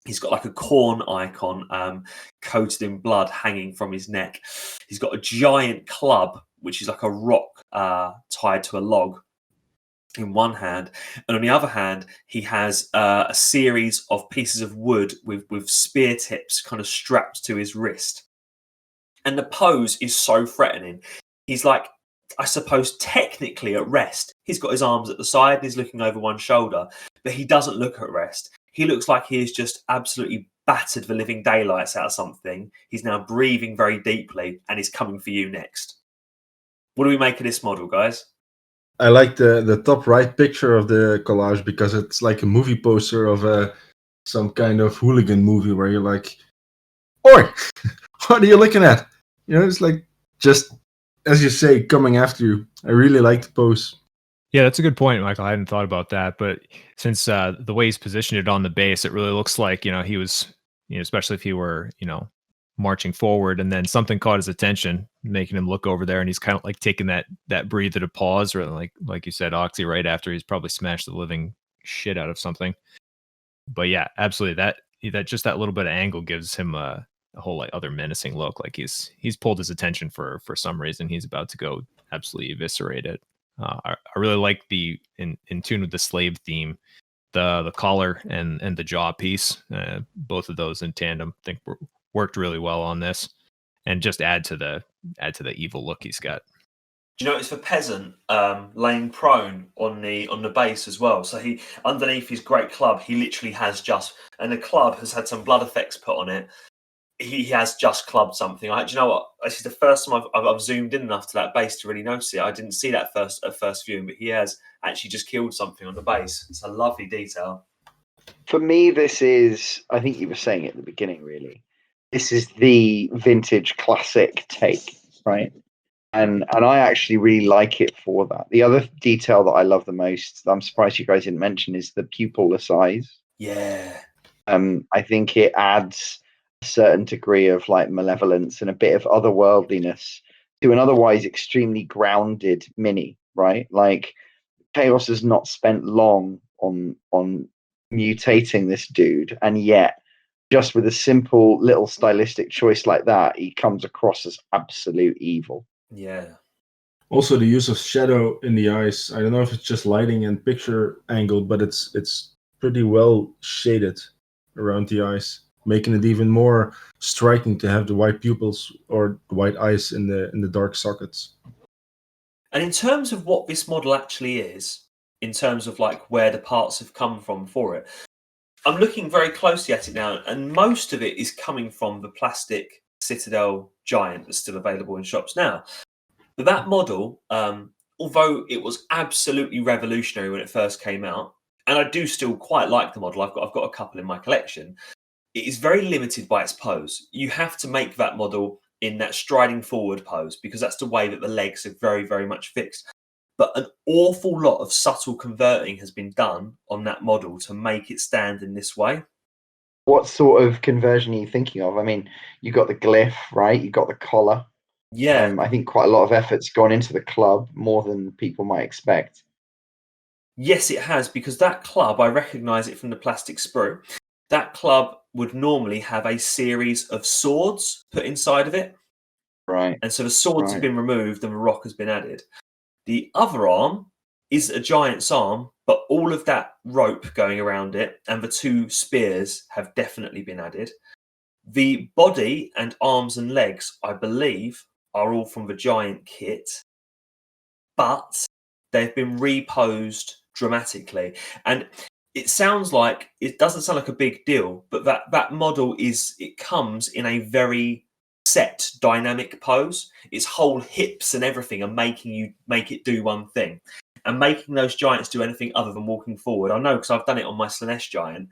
He's got like a corn icon coated in blood hanging from his neck. He's got a giant club, which is like a rock tied to a log in one hand, and on the other hand he has a series of pieces of wood with spear tips kind of strapped to his wrist. And the pose is so threatening. He's like, I suppose, technically at rest. He's got his arms at the side and he's looking over one shoulder, but he doesn't look at rest. He looks like he has just absolutely battered the living daylights out of something. He's now breathing very deeply and he's coming for you next. What do we make of this model, guys? I like the top right picture of the collage because it's like a movie poster of some kind of hooligan movie where you're like, "Oi, what are you looking at?" You know, it's like just as you say, coming after you. I really like the pose. Yeah, that's a good point, Michael. I hadn't thought about that, but since the way he's positioned it on the base, it really looks like he was, especially if he were, marching forward, and then something caught his attention, making him look over there, and he's kind of like taking that breather to pause, or like you said, Oxy, right after he's probably smashed the living shit out of something. But yeah, absolutely, that little bit of angle gives him a whole like other menacing look, like he's pulled his attention for some reason. He's about to go absolutely eviscerate it. I really like the in tune with the slave theme, the collar and the jaw piece. Both of those in tandem, I think worked really well on this, and just add to the evil look he's got. Do you notice the peasant laying prone on the base as well? So he underneath his great club, he literally has just, and the club has had some blood effects put on it. He has just clubbed something. Do you know what? This is the first time I've zoomed in enough to that base to really notice it. I didn't see that at first viewing, but he has actually just killed something on the base. It's a lovely detail. For me, this is, I think you were saying it at the beginning, really. This is the vintage classic take, right? And I actually really like it for that. The other detail that I love the most, I'm surprised you guys didn't mention, is the pupil size. Yeah. I think it adds a certain degree of like malevolence and a bit of otherworldliness to an otherwise extremely grounded mini, right? Like Chaos has not spent long on mutating this dude, and yet just with a simple little stylistic choice like that, he comes across as absolute evil. Yeah. Also, the use of shadow in the eyes. I don't know if it's just lighting and picture angle, but it's pretty well shaded around the eyes, making it even more striking to have the white pupils or the white eyes in the dark sockets. And in terms of what this model actually is, in terms of like where the parts have come from for it, I'm looking very closely at it now, and most of it is coming from the plastic Citadel Giant that's still available in shops now. But that model, although it was absolutely revolutionary when it first came out, and I do still quite like the model, I've got a couple in my collection, it is very limited by its pose. You have to make that model in that striding forward pose because that's the way that the legs are very, very much fixed. But an awful lot of subtle converting has been done on that model to make it stand in this way. What sort of conversion are you thinking of? I mean, you got the glyph, right? You got the collar. Yeah. I think quite a lot of effort's gone into the club, more than people might expect. Yes, it has, because that club, I recognise it from the plastic sprue. That club would normally have a series of swords put inside of it. Right. And so the swords have Right. been removed and the rock has been added. The other arm is a giant's arm, but all of that rope going around it and the two spears have definitely been added. The body and arms and legs, I believe, are all from the giant kit, but they've been reposed dramatically. And it doesn't sound like a big deal, but that model comes in a very set dynamic pose. Its whole hips and everything are make it do one thing. And making those giants do anything other than walking forward, I know because I've done it on my Slanesh giant.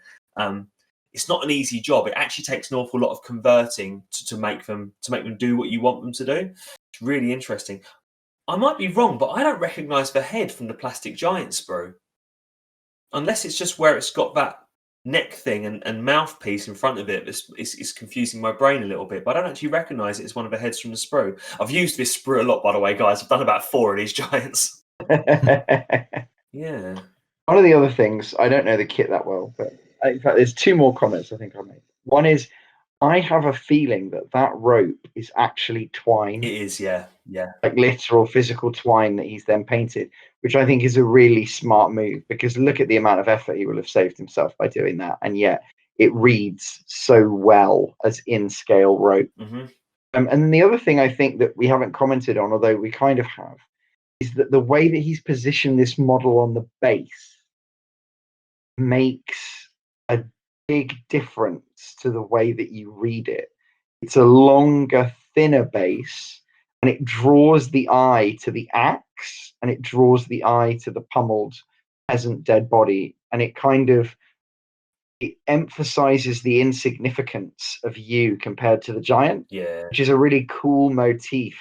It's not an easy job. It actually takes an awful lot of converting to make them do what you want them to do. It's really interesting. I might be wrong, but I don't recognise the head from the plastic giant sprue. Unless it's just where it's got that neck thing and mouthpiece in front of it. It's confusing my brain a little bit, but I don't actually recognise it as one of the heads from the sprue. I've used this sprue a lot, by the way, guys. I've done about 4 of these giants. Yeah. One of the other things, I don't know the kit that well, but in fact, there's 2 more comments I think I'll make. One is, I have a feeling that rope is actually twine. It is, yeah. Like literal physical twine that he's then painted, which I think is a really smart move, because look at the amount of effort he will have saved himself by doing that, and yet it reads so well as in-scale rope. Mm-hmm. And the other thing I think that we haven't commented on, although we kind of have, is that the way that he's positioned this model on the base makes a big difference to the way that you read it. It's a longer, thinner base, and it draws the eye to the axe, and it draws the eye to the pummeled peasant dead body, and it emphasizes the insignificance of you compared to the giant, which is a really cool motif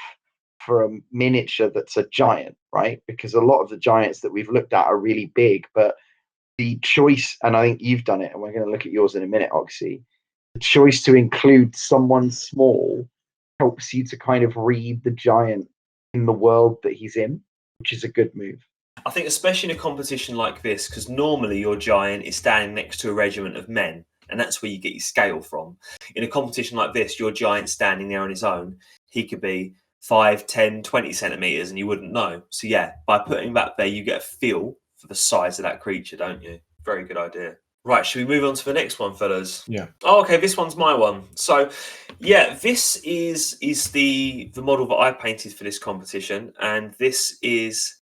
for a miniature that's a giant, right? Because a lot of the giants that we've looked at are really big, but the choice, and I think you've done it, and we're going to look at yours in a minute, Oxy, the choice to include someone small helps you to kind of read the giant in the world that he's in, which is a good move. I think especially in a competition like this, because normally your giant is standing next to a regiment of men, and that's where you get your scale from. In a competition like this, your giant's standing there on his own. He could be 5, 10, 20 centimeters, and you wouldn't know. So yeah, by putting that there, you get a feel for the size of that creature, don't you? Very good idea. Right, should we move on to the next one, fellas? Yeah. Oh, okay, this one's my one. So, yeah, this is the model that I painted for this competition, and this is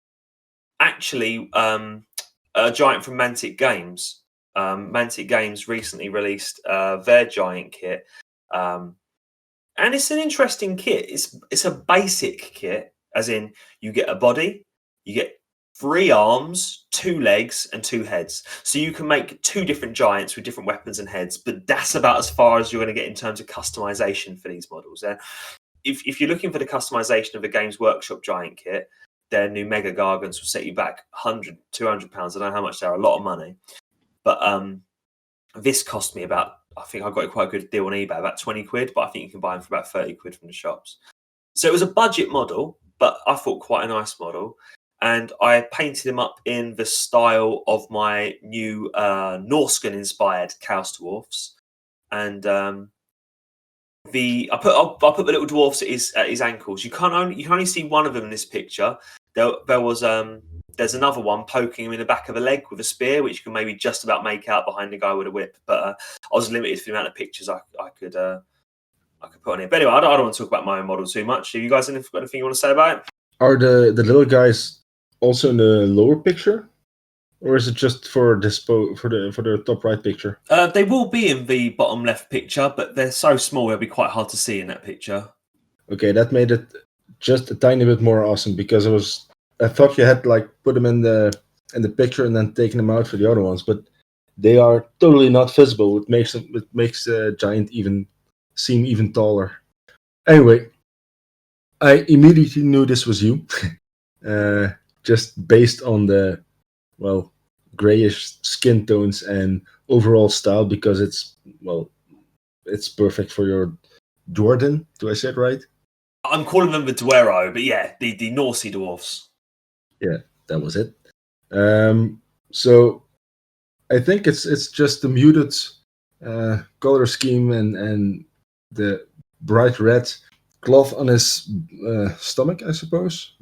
actually a giant from Mantic Games. Mantic Games recently released their giant kit, and it's an interesting kit. It's a basic kit, as in you get a body, you get 3 arms, 2 legs, and 2 heads. So you can make 2 different giants with different weapons and heads, but that's about as far as you're going to get in terms of customization for these models. If you're looking for the customization of a Games Workshop giant kit, their new Mega Gargants will set you back £100, £200. I don't know how much they are, a lot of money. But this cost me about, I think I got it quite a good deal on eBay, about 20 quid, but I think you can buy them for about 30 quid from the shops. So it was a budget model, but I thought quite a nice model. And I painted him up in the style of my new Norscan-inspired Chaos Dwarfs. And I put the little dwarfs at his ankles. You can only see one of them in this picture. There's another one poking him in the back of the leg with a spear, which you can maybe just about make out behind the guy with a whip. But I was limited for the amount of pictures I could put on here. But anyway, I don't want to talk about my own model too much. Have you guys got anything you want to say about it? Are the little guys also in the lower picture, or is it just for the top right picture? They will be in the bottom left picture, but they're so small it'll be quite hard to see in that picture. Okay, that made it just a tiny bit more awesome, because I thought you had to like put them in the picture and then taking them out for the other ones, but they are totally not visible. It makes the giant seem even taller. Anyway, I immediately knew this was you. Just based on the, grayish skin tones and overall style, because it's perfect for your Jordan. Do I say it right? I'm calling them the Duero, but yeah, the Norsey dwarfs. Yeah, that was it. So I think it's just the muted color scheme and the bright red cloth on his stomach, I suppose,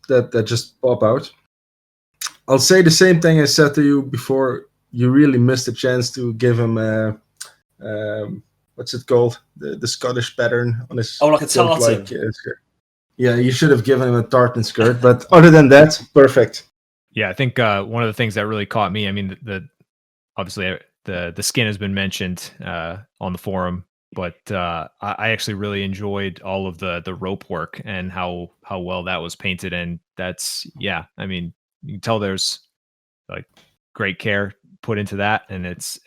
that just pop out. I'll say the same thing I said to you before. You really missed a chance to give him what's it called? The Scottish pattern on his like a tartan. Skirt. Yeah, you should have given him a tartan skirt, but other than that, perfect. Yeah, I think one of the things that really caught me, I mean, obviously the skin has been mentioned on the forum, but I actually really enjoyed all of the rope work and how well that was painted. And that's, yeah, I mean, you can tell there's like great care put into that, and it's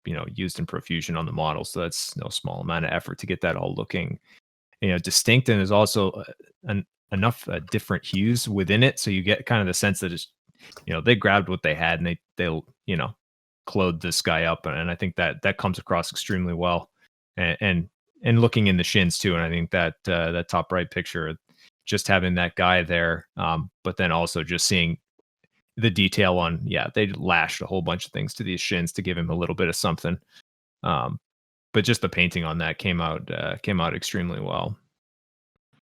used in profusion on the model. So that's no small amount of effort to get that all looking, distinct. And there's also enough different hues within it. So you get kind of the sense that it's, they grabbed what they had and they clothed this guy up. And I think that comes across extremely well. And looking in the shins too. And I think that top right picture, just having that guy there, but then also just seeing the detail on, they lashed a whole bunch of things to these shins to give him a little bit of something. But just the painting on that came out extremely well.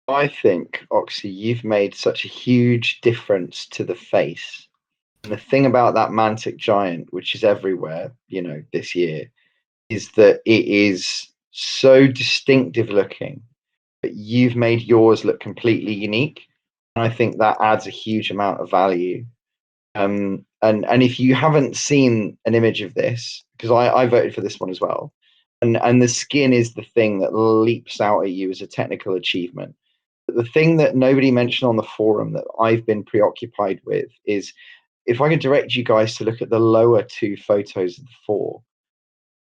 I think, Oxy, you've made such a huge difference to the face. And the thing about that Mantic Giant, which is everywhere, this year, is that it is so distinctive looking, but you've made yours look completely unique. And I think that adds a huge amount of value. And if you haven't seen an image of this, because I voted for this one as well, and the skin is the thing that leaps out at you as a technical achievement. The thing that nobody mentioned on the forum that I've been preoccupied with is if I could direct you guys to look at the lower two photos of the 4.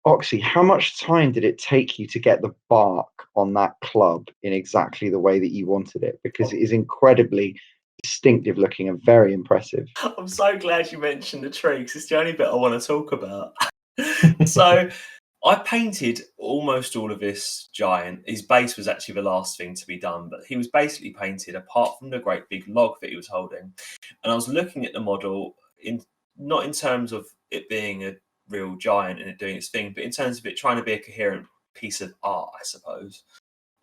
Oxy, how much time did it take you to get the bark on that club in exactly the way that you wanted it? Because it is incredibly distinctive looking and very impressive. I'm so glad you mentioned the tree because it's the only bit I want to talk about. So I painted almost all of this giant. His base was actually the last thing to be done, but he was basically painted apart from the great big log that he was holding. And I was looking at the model not in terms of it being a real giant and it doing its thing, but in terms of it trying to be a coherent piece of art, I suppose.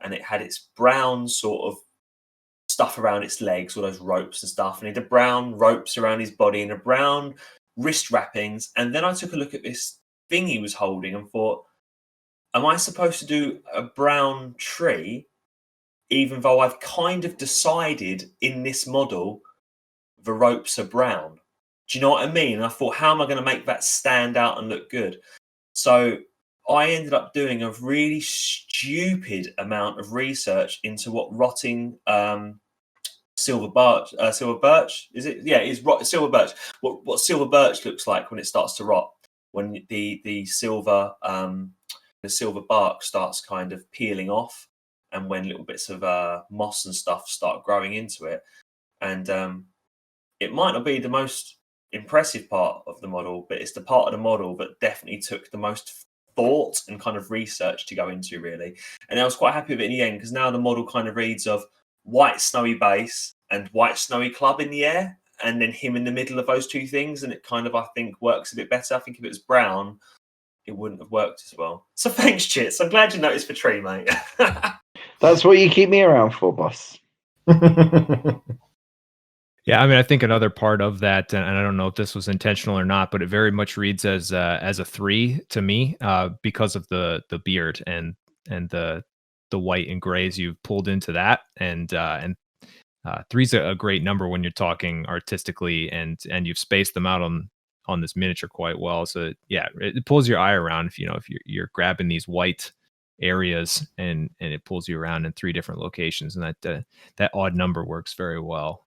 And it had its brown sort of stuff around its legs, all those ropes and stuff, and he had brown ropes around his body and a brown wrist wrappings. And then I took a look at this thing he was holding and thought, am I supposed to do a brown tree even though I've kind of decided in this model the ropes are brown? Do you know what I mean? And I thought, how am I going to make that stand out and look good? So I ended up doing a really stupid amount of research into what rotting silver birch is it? Yeah, it's silver birch. What silver birch looks like when it starts to rot, when the silver bark starts kind of peeling off, and when little bits of moss and stuff start growing into it. And it might not be the most impressive part of the model, but it's the part of the model that definitely took the most thought and kind of research to go into, really. And I was quite happy with it in the end, because now the model kind of reads of white snowy base and white snowy club in the air, and then him in the middle of those two things, and it kind of, I think, works a bit better. I think if it was brown, it wouldn't have worked as well. So thanks, Chits. I'm glad you noticed the tree, mate. That's what you keep me around for, boss. Yeah, I mean, I think another part of that, and I don't know if this was intentional or not, but it very much reads as a 3 to me, because of the beard and the white and grays you've pulled into that, and 3's a great number when you're talking artistically, and you've spaced them out on this miniature quite well. So yeah, it pulls your eye around if you're grabbing these white areas and it pulls you around in 3 different locations, and that odd number works very well.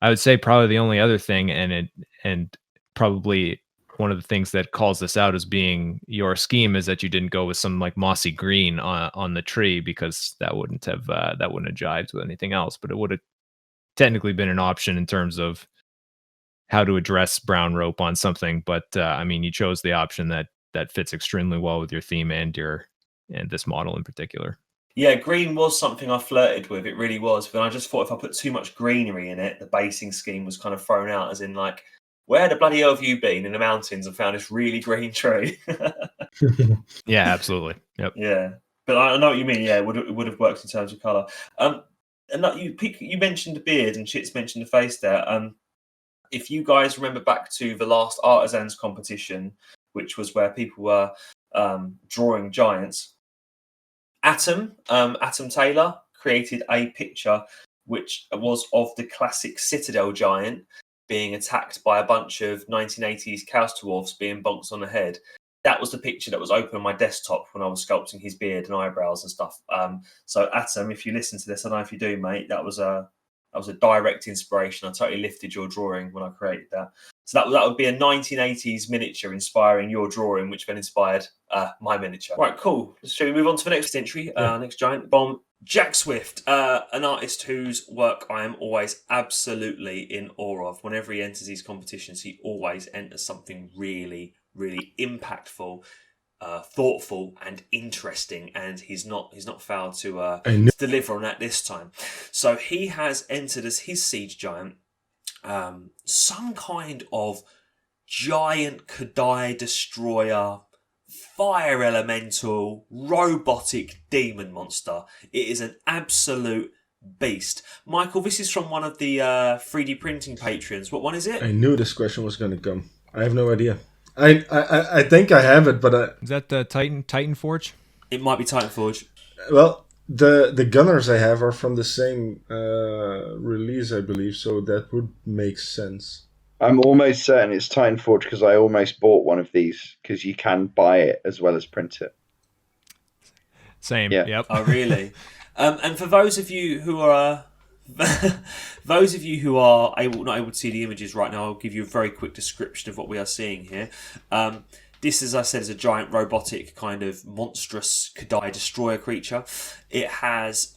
I would say probably the only other thing, and probably one of the things that calls this out as being your scheme, is that you didn't go with some like mossy green on the tree, because that wouldn't have jived with anything else. But it would have technically been an option in terms of how to address brown rope on something. But I mean, you chose the option that fits extremely well with your theme and this model in particular. Yeah, green was something I flirted with. It really was. But I just thought if I put too much greenery in it, the basing scheme was kind of thrown out, as in like, where the bloody hell have you been in the mountains and found this really green tree? Yeah, absolutely. Yep. Yeah, but I know what you mean. Yeah, it would have worked in terms of colour. And like you mentioned the beard, and Chits mentioned the face there. If you guys remember back to the last Artisans competition, which was where people were drawing giants, Atom Taylor created a picture which was of the classic Citadel Giant being attacked by a bunch of 1980s Chaos Dwarfs being bonked on the head. That was the picture that was open on my desktop when I was sculpting his beard and eyebrows and stuff. So Atom, if you listen to this, I don't know if you do, mate, that was a direct inspiration. I totally lifted your drawing when I created that. So that would be a 1980s miniature inspiring your drawing, which then inspired my miniature. Right, cool. Shall we move on to the next entry? Next giant bomb. Jack Swift, an artist whose work I am always absolutely in awe of. Whenever he enters these competitions, he always enters something really, really impactful, thoughtful, and interesting. And he's not failed to deliver on that this time. So he has entered as his siege giant some kind of giant Kadai destroyer, fire elemental, robotic demon monster. It is an absolute beast. Michael, this is from one of the 3D printing patrons. What one is it? I knew this question was going to come. I have no idea. I think I have it, but is that the Titan Forge? It might be Titan Forge. Well, the gunners I have are from the same release, I believe, so that would make sense. I'm almost certain it's Titan Forge because I almost bought one of these because you can buy it as well as print it. Same. Yeah. Yep. Oh, really? And for those of you who are those of you who are not able to see the images right now, I'll give you a very quick description of what we are seeing here. This, as I said, is a giant robotic kind of monstrous Kadai destroyer creature. It has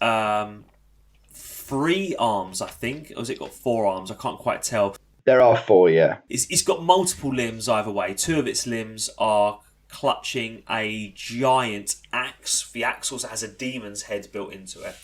3 arms, I think, or has it got 4 arms? I can't quite tell. There are 4, yeah. It's got multiple limbs either way. 2 of its limbs are clutching a giant axe. The axe also has a demon's head built into it.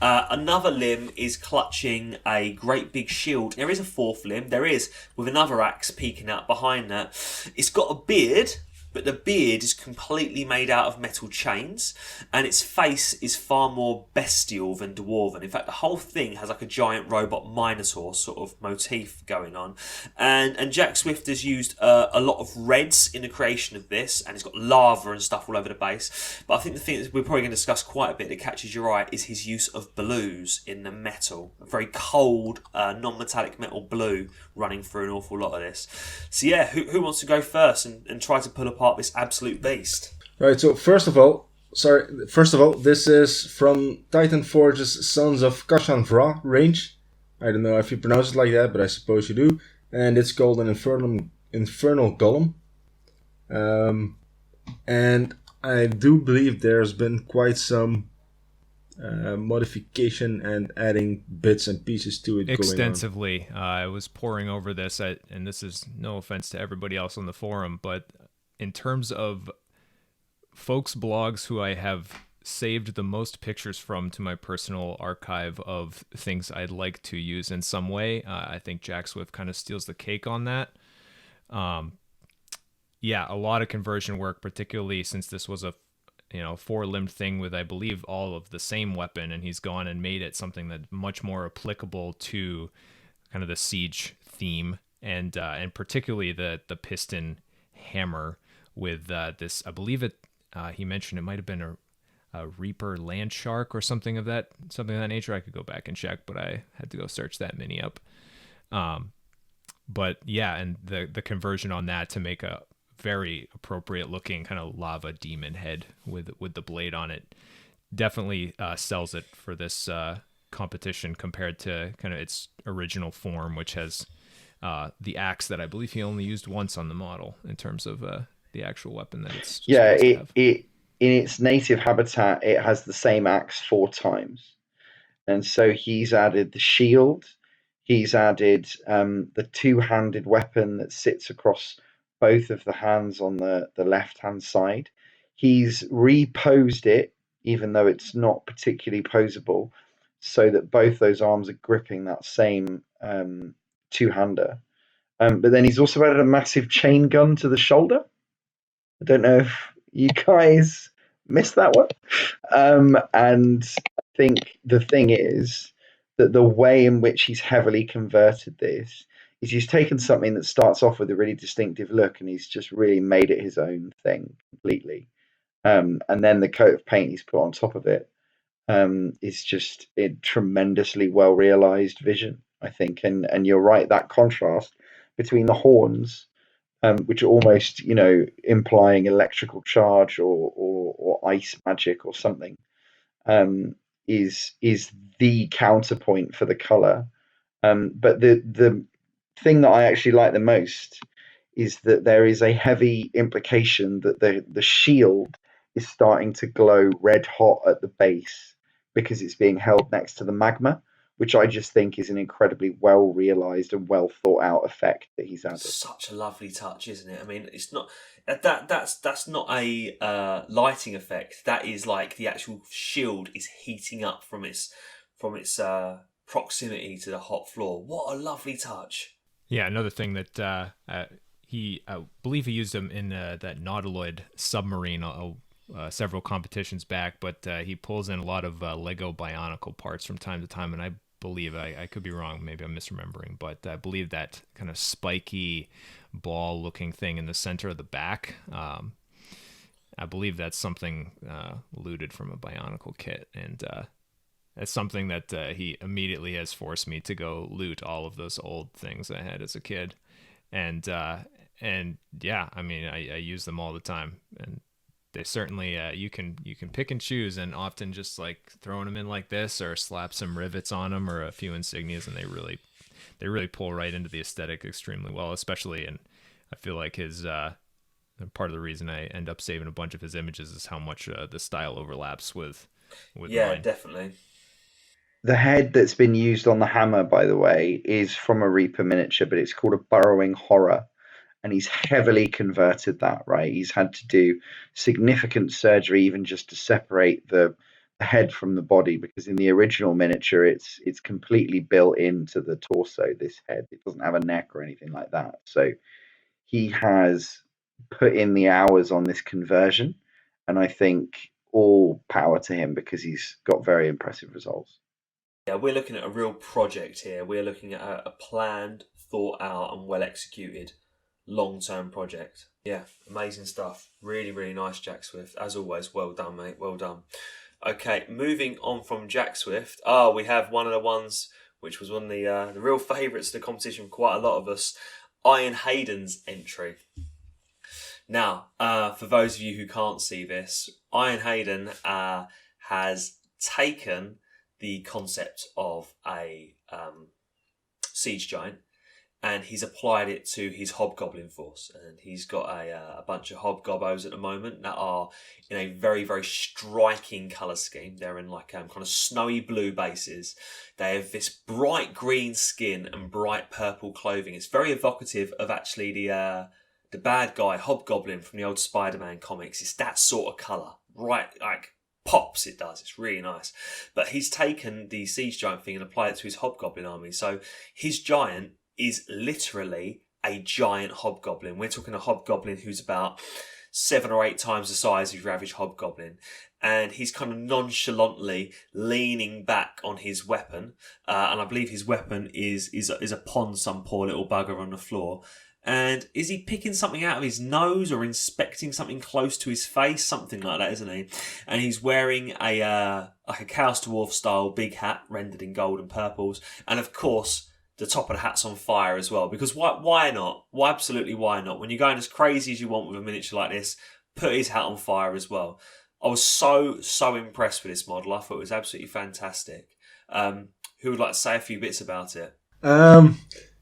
Another limb is clutching a great big shield. There is a 4th limb. There is, with another axe peeking out behind that. It's got a beard, but the beard is completely made out of metal chains, and its face is far more bestial than dwarven. In fact, the whole thing has like a giant robot minotaur sort of motif going on. And Jack Swift has used a lot of reds in the creation of this, and it's got lava and stuff all over the base. But I think the thing that we're probably going to discuss quite a bit that catches your eye is his use of blues in the metal. A very cold, non-metallic metal blue running through an awful lot of this. So yeah, who wants to go first and try to pull apart this absolute beast? Right, so first of all, this is from Titan Forge's Sons of Kashan-Vra range. I don't know if you pronounce it like that, but I suppose you do. And it's called an Infernal Golem. And I do believe there's been quite some modification and adding bits and pieces to it extensively. I was poring over this, and this is no offense to everybody else on the forum, but in terms of folks' blogs who I have saved the most pictures from to my personal archive of things I'd like to use in some way, I think Jack Swift kind of steals the cake on that. Yeah, a lot of conversion work, particularly since this was a 4-limbed thing with, I believe, all of the same weapon, and he's gone and made it something that's much more applicable to kind of the siege theme, and particularly the piston hammer with this. I believe he mentioned it might have been a Reaper land shark or something of that nature. I could go back and check, but I had to go search that mini up. But yeah, and the conversion on that to make a very appropriate looking kind of lava demon head with the blade on it definitely sells it for this competition compared to kind of its original form, which has the axe that I believe he only used once on the model in terms of the actual weapon that it's it in its native habitat, it has the same axe 4 times, and so he's added the shield, he's added the 2-handed weapon that sits across both of the hands on the left hand side. He's reposed it, even though it's not particularly posable, so that both those arms are gripping that same 2-hander. But then he's also added a massive chain gun to the shoulder. I don't know if you guys missed that one. And I think the thing is that the way in which he's heavily converted this is he's taken something that starts off with a really distinctive look and he's just really made it his own thing completely. And then the coat of paint he's put on top of it is just a tremendously well realized vision, I think. And you're right, that contrast between the horns, which are almost, implying electrical charge or ice magic or something, is the counterpoint for the color. But the thing that I actually like the most is that there is a heavy implication that the shield is starting to glow red hot at the base because it's being held next to the magma, which I just think is an incredibly well realized and well thought out effect that he's added. Such a lovely touch, isn't it? I mean, it's not that's not a lighting effect. That is like the actual shield is heating up from its proximity to the hot floor. What a lovely touch! Yeah, another thing that I believe he used them in that Nautiloid submarine several competitions back, but he pulls in a lot of Lego Bionicle parts from time to time, and I believe, I could be wrong, maybe I'm misremembering, but I believe that kind of spiky ball looking thing in the center of the back, I believe that's something looted from a Bionicle kit, and that's something that he immediately has forced me to go loot all of those old things I had as a kid, and yeah, I mean, I use them all the time, and they certainly you can pick and choose, and often just like throwing them in like this or slap some rivets on them or a few insignias, and they really pull right into the aesthetic extremely well. Especially, and I feel like his part of the reason I end up saving a bunch of his images is how much the style overlaps with yeah, mine. definitely. The head that's been used on the hammer, by the way, is from a Reaper miniature, but it's called a Burrowing Horror. And he's heavily converted that, right? He's had to do significant surgery even just to separate the head from the body, because in the original miniature, it's completely built into the torso, this head. It doesn't have a neck or anything like that. So he has put in the hours on this conversion. And I think all power to him, because he's got very impressive results. Yeah, we're looking at a real project here. We're looking at a planned, thought out, and well executed long-term project. Yeah, amazing stuff. Really, really nice, Jack Swift. As always, well done, mate. Well done. Okay, moving on from Jack Swift. We have one of the ones which was one of the real favourites of the competition for quite a lot of us, Iron Hayden's entry. Now, for those of you who can't see this, Iron Hayden has taken the concept of a siege giant, and he's applied it to his Hobgoblin force. And he's got a bunch of Hobgobbos at the moment that are in a very, very striking colour scheme. They're in like kind of snowy blue bases. They have this bright green skin and bright purple clothing. It's very evocative of actually the bad guy Hobgoblin from the old Spider-Man comics. It's that sort of colour, right? Like pops, it does. It's really nice. But he's taken the siege giant thing and applied it to his Hobgoblin army. So his giant is literally a giant Hobgoblin. We're talking a Hobgoblin who's about 7 or 8 times the size of your average Hobgoblin. And he's kind of nonchalantly leaning back on his weapon. And I believe his weapon is upon some poor little bugger on the floor. And is he picking something out of his nose or inspecting something close to his face? Something like that, isn't he? And he's wearing a Chaos Dwarf style big hat rendered in gold and purples. And of course, the top of the hat's on fire as well. Because why not? Why absolutely why not? When you're going as crazy as you want with a miniature like this, put his hat on fire as well. I was so impressed with this model. I thought it was absolutely fantastic. Who would like to say a few bits about it?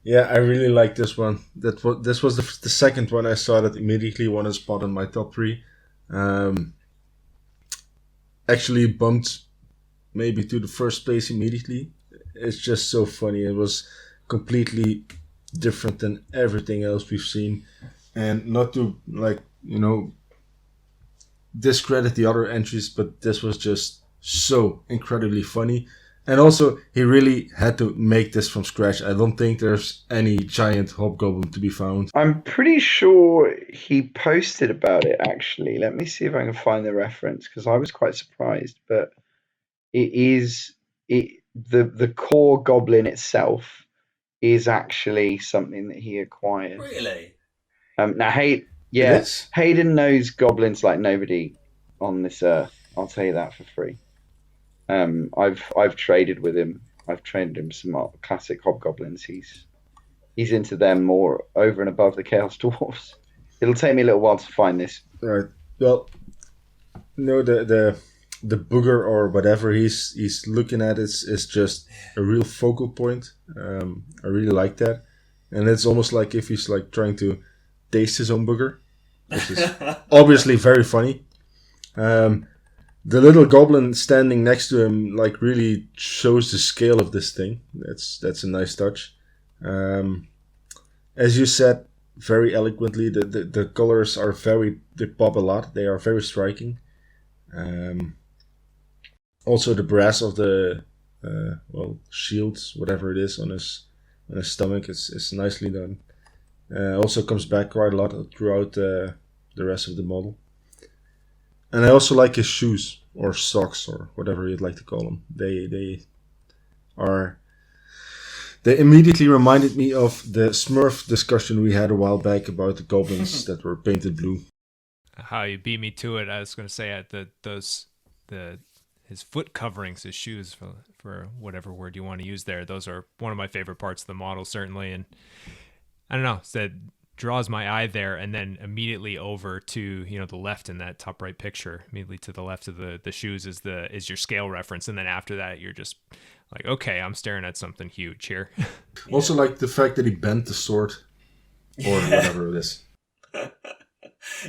Yeah, I really like this one. This was the second one I saw that immediately won a spot on my top 3. Actually bumped maybe to the first place immediately. It's just so funny. It was completely different than everything else we've seen. And not to discredit the other entries, but this was just so incredibly funny. And also, he really had to make this from scratch. I don't think there's any giant Hobgoblin to be found. I'm pretty sure he posted about it, actually. Let me see if I can find the reference, because I was quite surprised. But the core goblin itself is actually something that he acquired. Really? Now, Hayden knows goblins like nobody on this earth. I'll tell you that for free. I've traded with him. I've traded him some classic Hobgoblins. He's into them more over and above the Chaos Dwarfs. It'll take me a little while to find this. All right. Well, the booger or whatever he's looking at is just a real focal point. I really like that, and it's almost like if he's like trying to taste his own booger, which is obviously very funny. The little goblin standing next to him like really shows the scale of this thing. That's a nice touch. As you said very eloquently, the colors are they pop a lot. They are very striking. Also the brass of the shields, whatever it is on his stomach, is nicely done. Also comes back quite a lot throughout the rest of the model. And I also like his shoes or socks or whatever you'd like to call them. They immediately reminded me of the Smurf discussion we had a while back about the goblins that were painted blue. How you beat me to it. I was going to say his foot coverings, his shoes, for whatever word you want to use there. Those are one of my favorite parts of the model, certainly. And I don't know, said draws my eye there, and then immediately over to the left in that top right picture, immediately to the left of the shoes is your scale reference, and then after that you're just like, okay, I'm staring at something huge here. Also, like the fact that he bent the sword or whatever it is.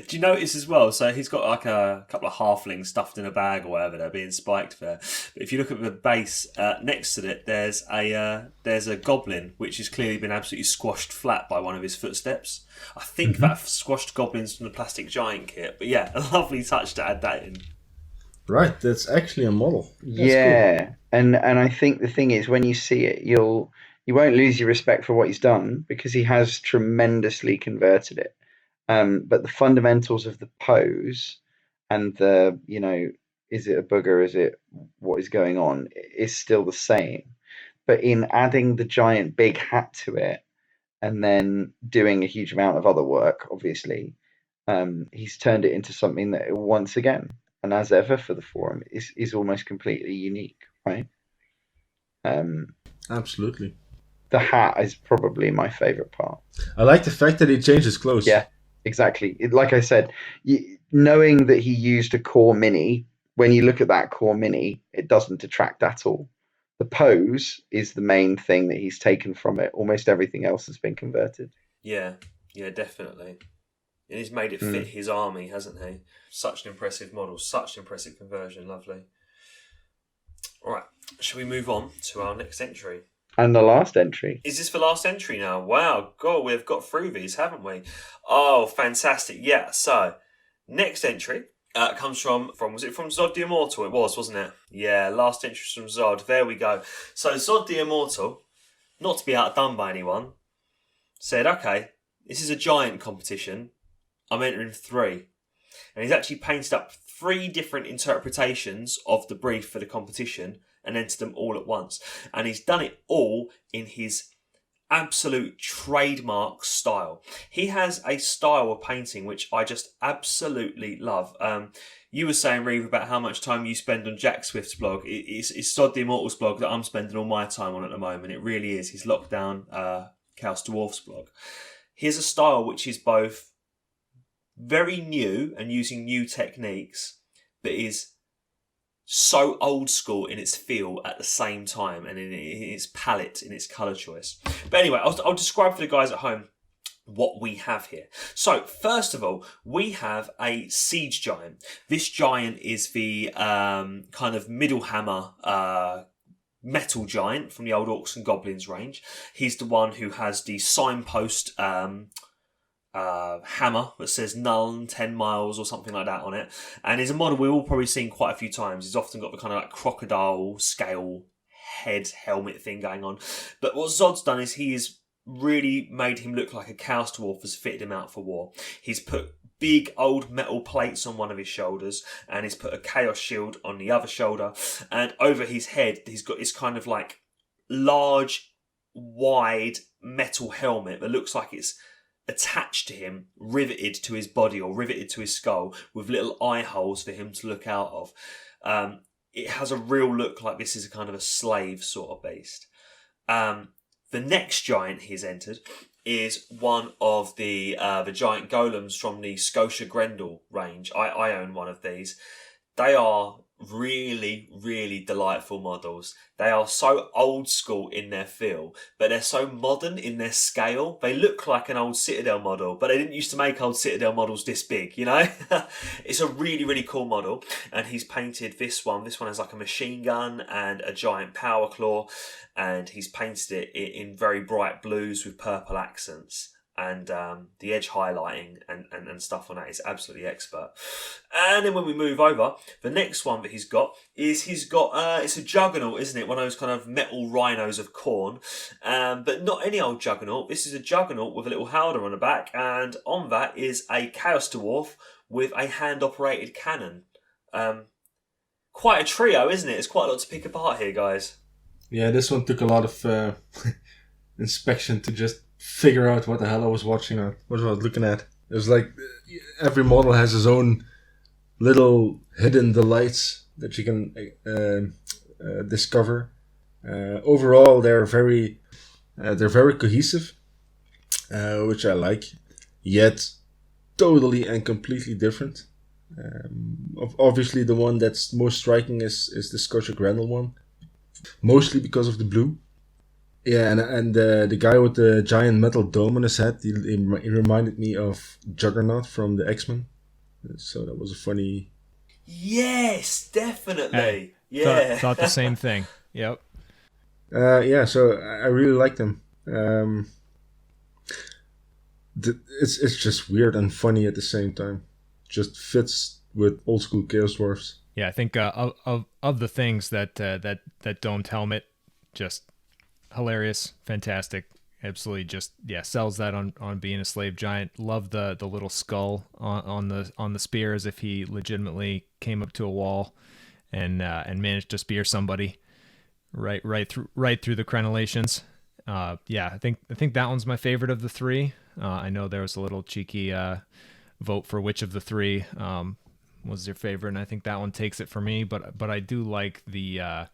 Do you notice as well? So he's got like a couple of halflings stuffed in a bag or whatever. They're being spiked there. But if you look at the base next to it, there's a goblin which has clearly been absolutely squashed flat by one of his footsteps. I think that squashed goblin's from the plastic giant kit. But yeah, a lovely touch to add that in. Right, that's actually a model. That's cool. and I think the thing is, when you see it, you won't lose your respect for what he's done, because he has tremendously converted it. But the fundamentals of the pose and the, is it a booger? Is it what is going on? Is still the same. But in adding the giant big hat to it and then doing a huge amount of other work, obviously, he's turned it into something that once again, and as ever for the forum, is almost completely unique, right? Absolutely. The hat is probably my favorite part. I like the fact that he changed his clothes. Yeah. Exactly. Like I said, knowing that he used a core mini, when you look at that core mini, it doesn't detract at all. The pose is the main thing that he's taken from it. Almost everything else has been converted. Yeah, definitely. And he's made it fit his army, hasn't he? Such an impressive model, such an impressive conversion. Lovely. All right, shall we move on to our next entry? And the last entry. Is this the last entry now? Wow, God, we've got through these, haven't we? Oh, fantastic. Yeah, so next entry comes from was it from Zod the Immortal? It was, wasn't it? Yeah, last entry from Zod. There we go. So Zod the Immortal, not to be outdone by anyone, said, okay, this is a giant competition. I'm entering 3. And he's actually painted up 3 different interpretations of the brief for the competition and entered them all at once. And he's done it all in his absolute trademark style. He has a style of painting which I just absolutely love. You were saying, Reeve, about how much time you spend on Jack Swift's blog. It's Sod the Immortal's blog that I'm spending all my time on at the moment. It really is. His lockdown Chaos Dwarf's blog. He has a style which is both very new and using new techniques, but is so old school in its feel at the same time, and in its palette, in its colour choice. But anyway, I'll describe for the guys at home what we have here. So first of all, we have a siege giant. This giant is the kind of middle hammer metal giant from the old Orcs and Goblins range. He's the one who has the signpost hammer that says Nuln 10 miles or something like that on it, and is a model we've all probably seen quite a few times. He's often got the kind of like crocodile scale head helmet thing going on. But what Zod's done is he has really made him look like a Chaos Dwarf, has fitted him out for war. He's put big old metal plates on one of his shoulders, and he's put a Chaos shield on the other shoulder, and over his head he's got this kind of like large wide metal helmet that looks like it's attached to him, riveted to his body or riveted to his skull, with little eye holes for him to look out of. It has a real look like this is a kind of a slave sort of beast. The next giant he's entered is one of the giant golems from the Scotia Grendel range. I own one of these. They are really, really delightful models. They are so old school in their feel, but they're so modern in their scale. They look like an old Citadel model, but they didn't used to make old Citadel models this big, you know? It's a really, really cool model, and he's painted this one. This one has like a machine gun and a giant power claw, and he's painted it in very bright blues with purple accents. And the edge highlighting and stuff on that is absolutely expert. And then when we move over, the next one that he's got it's a juggernaut, isn't it? One of those kind of metal rhinos of Khorne, but not any old juggernaut. This is a juggernaut with a little halder on the back, and on that is a Chaos Dwarf with a hand-operated cannon. Quite a trio, isn't it? It's quite a lot to pick apart here, guys. Yeah, this one took a lot of inspection to just figure out what the hell I was watching or what I was looking at. It was like every model has his own little hidden delights that you can discover. Overall, they're very cohesive, which I like. yet totally and completely different. Obviously, the one that's most striking is the Scottish Grendel one, mostly because of the blue. Yeah, and the guy with the giant metal dome on his head, he reminded me of Juggernaut from the X-Men. So that was a funny... Yes, definitely. Hey, Yeah. thought the same thing. Yep. Yeah, so I really liked him. It's just weird and funny at the same time. Just fits with old school Chaos Dwarfs. Yeah, I think of the things that domed helmet, just hilarious, fantastic, absolutely, just sells that on being a slave giant. Love the little skull on the spear, as if he legitimately came up to a wall and managed to spear somebody right through the crenellations. Yeah, I think that one's my favorite of the three. I know there was a little cheeky vote for which of the three was your favorite, and I think that one takes it for me. But I do like the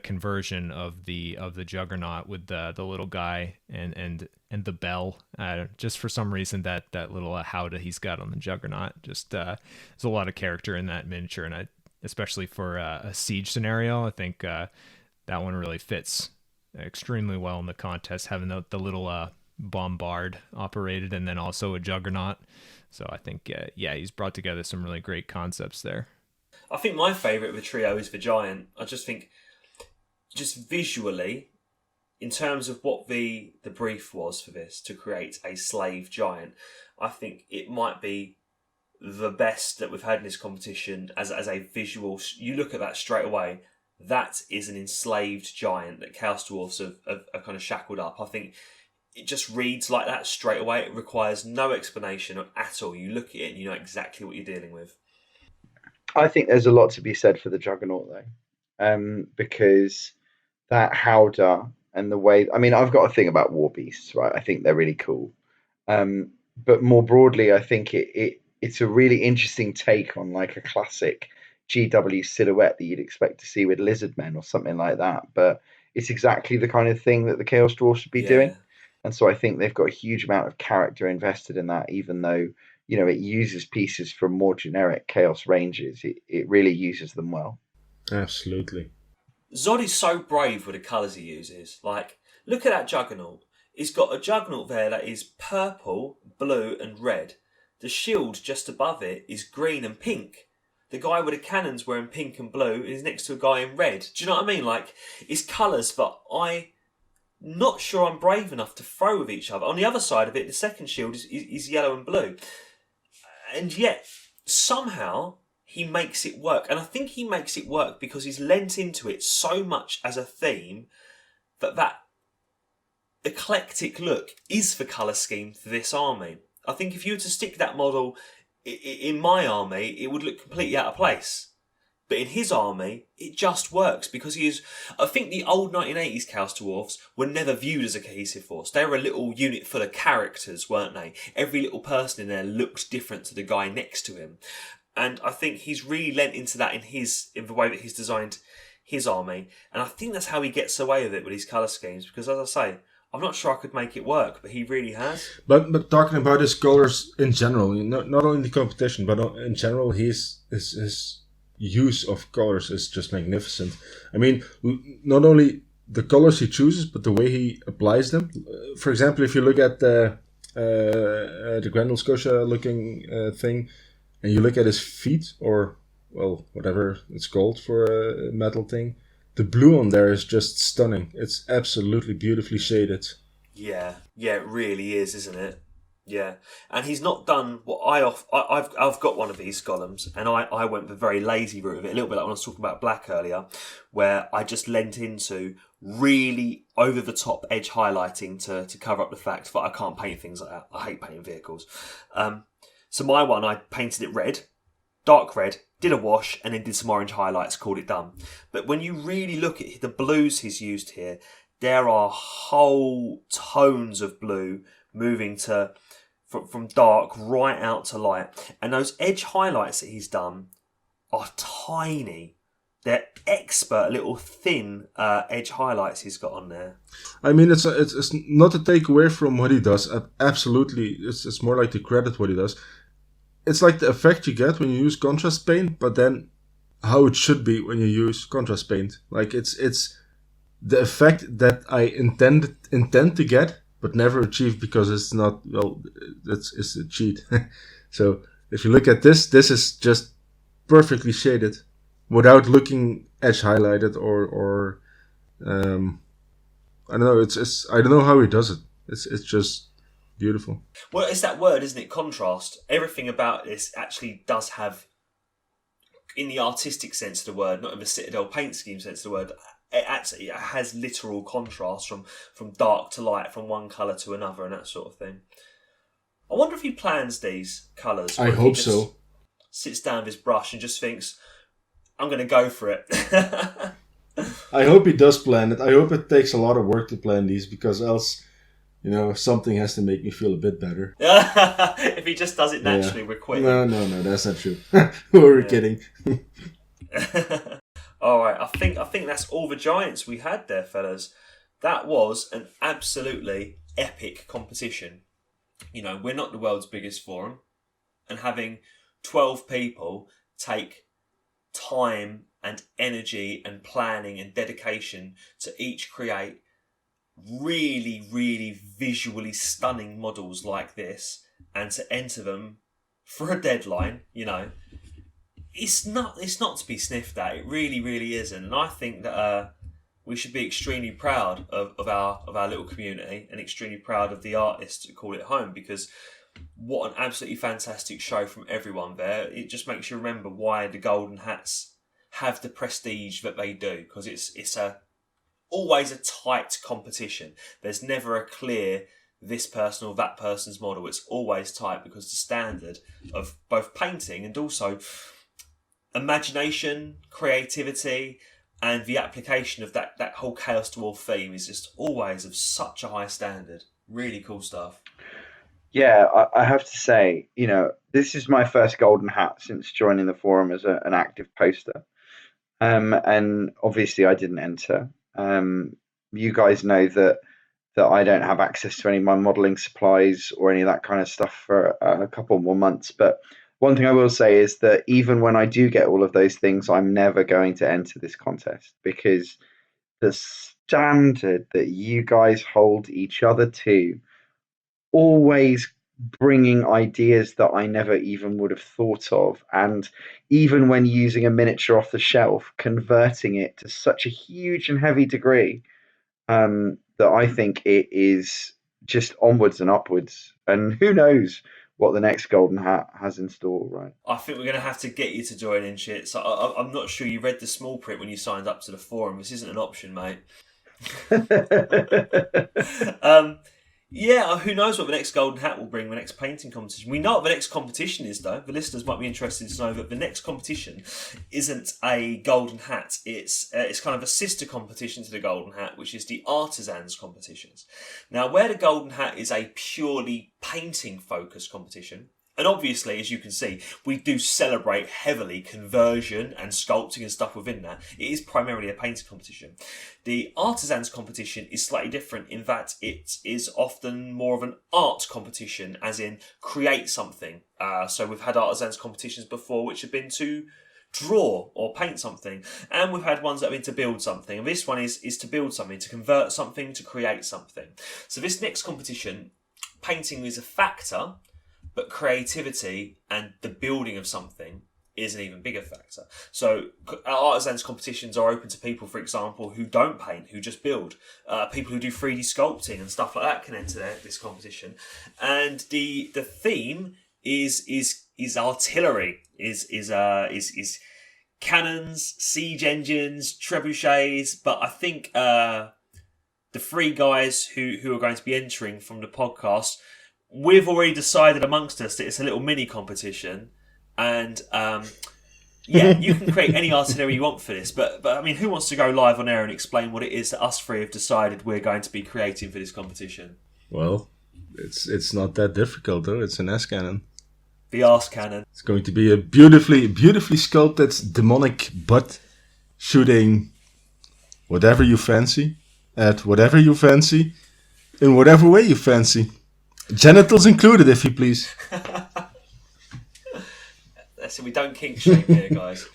conversion of the Juggernaut with the little guy and the bell. Just for some reason that little howdah he's got on the Juggernaut. Just there's a lot of character in that miniature, and especially for a siege scenario, I think that one really fits extremely well in the contest, having the little bombard operated and then also a Juggernaut. So I think he's brought together some really great concepts there. I think my favourite of the trio is the Giant. I just think, just visually, in terms of what the brief was for this, to create a slave giant, I think it might be the best that we've had in this competition as a visual. You look at that straight away, that is an enslaved giant that Chaos Dwarfs have kind of shackled up. I think it just reads like that straight away. It requires no explanation at all. You look at it and you know exactly what you're dealing with. I think there's a lot to be said for the Juggernaut, though, because that howdah and the way... I mean, I've got a thing about war beasts, right? I think they're really cool. But more broadly, I think it's a really interesting take on like a classic GW silhouette that you'd expect to see with Lizardmen or something like that. But it's exactly the kind of thing that the Chaos Dwarfs should be doing. And so I think they've got a huge amount of character invested in that, even though, it uses pieces from more generic Chaos ranges. It really uses them well. Absolutely. Zod is so brave with the colours he uses. Like, look at that Juggernaut. He's got a Juggernaut there that is purple, blue and red. The shield just above it is green and pink. The guy with the cannons wearing pink and blue is next to a guy in red. Do you know what I mean? Like, it's colours that I'm not sure I'm brave enough to throw with each other. On the other side of it, the second shield is yellow and blue. And yet, somehow, he makes it work. And I think he makes it work because he's lent into it so much as a theme that eclectic look is the colour scheme for this army. I think if you were to stick that model in my army, it would look completely out of place. But in his army, it just works because he is... I think the old 1980s Chaos Dwarfs were never viewed as a cohesive force. They were a little unit full of characters, weren't they? Every little person in there looked different to the guy next to him. And I think he's really lent into that in the way that he's designed his army. And I think that's how he gets away with it with his colour schemes. Because as I say, I'm not sure I could make it work, but he really has. But talking about his colours in general, not only the competition, but in general, his use of colors is just magnificent. I mean, not only the colors he chooses, but the way he applies them. For example, if you look at the Grendel Scotia looking thing, and you look at his feet, or well, whatever it's called for a metal thing, the blue on there is just stunning. It's absolutely beautifully shaded. Yeah, it really is, isn't it? Yeah, and he's not done what I've got one of these golems, and I went the very lazy route of it, a little bit like when I was talking about black earlier, where I just lent into really over the top edge highlighting to cover up the fact that I can't paint things like that. I hate painting vehicles. So my one, I painted it red, dark red, did a wash, and then did some orange highlights, called it done. But when you really look at the blues he's used here, there are whole tones of blue moving from dark right out to light. And those edge highlights that he's done are tiny. they're expert little thin edge highlights he's got on there. I mean, it's not to take away from what he does. Absolutely, it's more like to credit what he does. It's like the effect you get when you use contrast paint, but then how it should be when you use contrast paint. Like it's the effect that I intend to get, but never achieve because it's not, well, it's a cheat. So if you look at this is just perfectly shaded without looking edge highlighted or I don't know. I don't know how he does it. It's just beautiful. Well, it's that word, isn't it? Contrast. Everything about this actually does have, in the artistic sense of the word, not in the Citadel paint scheme sense of the word, it has literal contrast from dark to light, from one colour to another, and that sort of thing. I wonder if he plans these colours. I hope so. Sits down with his brush and just thinks, I'm going to go for it. I hope he does plan it. I hope it takes a lot of work to plan these, because else, something has to make me feel a bit better. If he just does it naturally, we're quitting. No, that's not true. We're kidding. All right, I think that's all the Giants we had there, fellas. That was an absolutely epic competition. We're not the world's biggest forum, and having 12 people take time and energy and planning and dedication to each create really, really visually stunning models like this, and to enter them for a deadline, it's not to be sniffed at. It really, really isn't. And I think that we should be extremely proud of our little community, and extremely proud of the artists who call it home, because what an absolutely fantastic show from everyone there. It just makes you remember why the Golden Hats have the prestige that they do, because it's always a tight competition. There's never a clear this person or that person's model. It's always tight because the standard of both painting and also imagination, creativity, and the application of that whole Chaos Dwarf theme is just always of such a high standard. Really cool stuff. Yeah, I have to say, this is my first Golden Hat since joining the forum as an active poster. And obviously I didn't enter. You guys know that I don't have access to any of my modelling supplies or any of that kind of stuff for a couple more months. But one thing I will say is that even when I do get all of those things, I'm never going to enter this contest, because the standard that you guys hold each other to, always bringing ideas that I never even would have thought of, and even when using a miniature off the shelf, converting it to such a huge and heavy degree, that I think it is just onwards and upwards. And who knows what the next Golden Hat has in store, right? I think we're going to have to get you to join in, shit. So I'm not sure you read the small print when you signed up to the forum. This isn't an option, mate. Yeah, who knows what the next Golden Hat will bring, the next painting competition. We know what the next competition is, though. The listeners might be interested to know that the next competition isn't a Golden Hat. It's kind of a sister competition to the Golden Hat, which is the Artisans competitions. Now, where the Golden Hat is a purely painting-focused competition, and obviously, as you can see, we do celebrate heavily conversion and sculpting and stuff within that. It is primarily a painting competition. The Artisans competition is slightly different in that it is often more of an art competition, as in create something. So we've had Artisans competitions before which have been to draw or paint something, and we've had ones that have been to build something. And this one is to build something, to convert something, to create something. So this next competition, painting is a factor, but creativity and the building of something is an even bigger factor. So Artisans competitions are open to people, for example, who don't paint, who just build. People who do 3D sculpting and stuff like that can enter this competition. And the theme is artillery, is cannons, siege engines, trebuchets. But I think the three guys who are going to be entering from the podcast, we've already decided amongst us that it's a little mini competition, and you can create any artillery you want for this. But I mean, who wants to go live on air and explain what it is that us three have decided we're going to be creating for this competition? Well, it's not that difficult though. It's an S cannon. The arse cannon. It's going to be a beautifully sculpted demonic butt shooting whatever you fancy, at whatever you fancy, in whatever way you fancy. Genitals included, if you please. So we don't kink shame here, guys.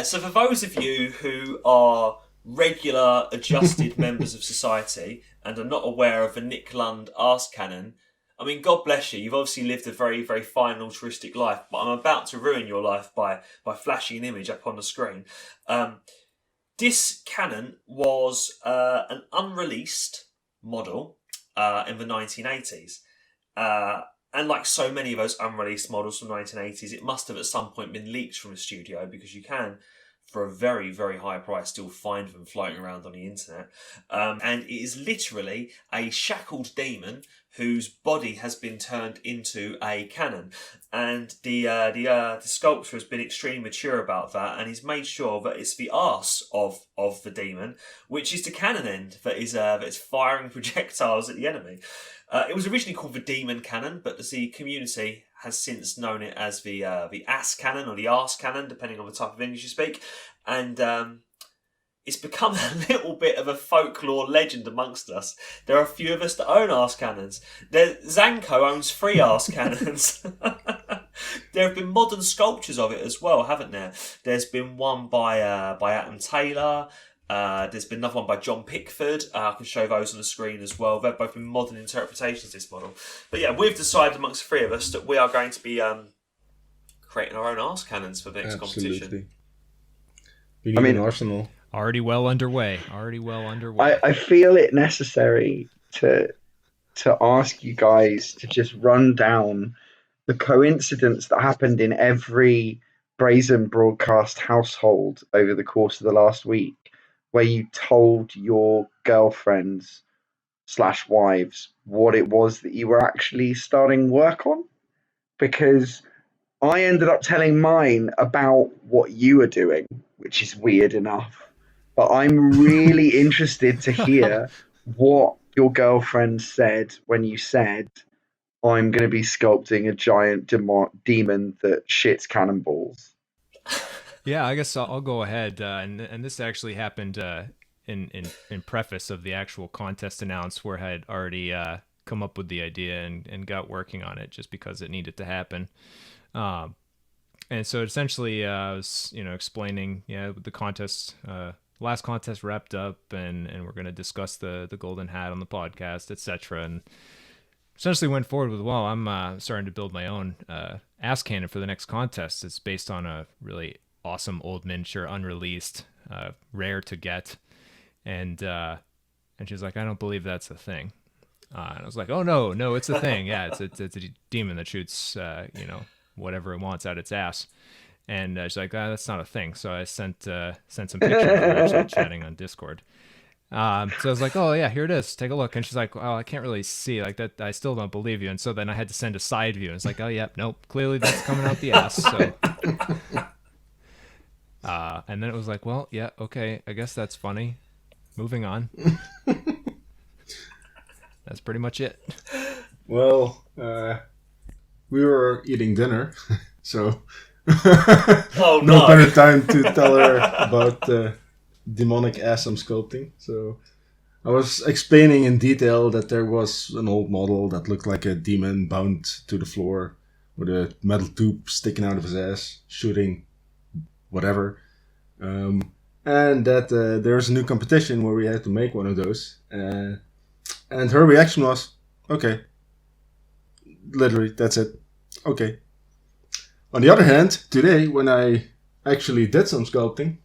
So for those of you who are regular adjusted members of society and are not aware of the Nick Lund arse cannon, I mean, God bless you. You've obviously lived a very, very fine and altruistic life, but I'm about to ruin your life by flashing an image up on the screen. This cannon was an unreleased model in the 1980s. And like so many of those unreleased models from the 1980s, it must have at some point been leaked from a studio, because you can, for a very, very high price, still find them floating around on the internet. And it is literally a shackled demon whose body has been turned into a cannon. And the sculptor has been extremely mature about that, and he's made sure that it's the arse of the demon, which is the cannon end that is firing projectiles at the enemy. It was originally called the Demon Cannon, but the community has since known it as the Ass Cannon or the Arse Cannon, depending on the type of English you speak. And it's become a little bit of a folklore legend amongst us. There are a few of us that own Arse Cannons. Zanco owns 3 Arse Cannons. There have been modern sculptures of it as well, haven't there? There's been one by Adam Taylor. There's been another one by John Pickford. I can show those on the screen as well. They've both been modern interpretations of this model. But yeah, we've decided amongst the 3 of us that we are going to be creating our own arse cannons for the next competition. We need an arsenal. Already well underway. I feel it necessary to ask you guys to just run down the coincidence that happened in every Brazen broadcast household over the course of the last week, where you told your girlfriends / wives what it was that you were actually starting work on. Because I ended up telling mine about what you were doing, which is weird enough. But I'm really interested to hear what your girlfriend said when you said, I'm going to be sculpting a giant demon that shits cannonballs. Yeah, I guess I'll go ahead. And this actually happened in preface of the actual contest announced, where I had already come up with the idea and got working on it just because it needed to happen. And so essentially, I was explaining, the contest, last contest wrapped up, and we're going to discuss the golden hat on the podcast, etc. And essentially went forward with, well, I'm starting to build my own ass cannon for the next contest. It's based on a really awesome old miniature, unreleased, rare to get, and she's like, I don't believe that's a thing. And I was like, oh no, it's a thing. Yeah, it's a demon that shoots whatever it wants out its ass. And she's like, that's not a thing. So I sent some pictures. We were actually chatting on Discord. So I was like, oh yeah, here it is. Take a look. And she's like, well, I can't really see like that. I still don't believe you. And so then I had to send a side view. And it's like, oh yeah, nope, clearly that's coming out the ass. So. And then it was like, well, yeah, okay, I guess that's funny. Moving on. That's pretty much it. Well, we were eating dinner, so no better time to tell her about demonic ass I'm sculpting. So I was explaining in detail that there was an old model that looked like a demon bound to the floor with a metal tube sticking out of his ass, shooting whatever. And that there's a new competition where we had to make one of those. And her reaction was, okay. Literally, that's it. Okay. On the other hand, today, when I actually did some sculpting,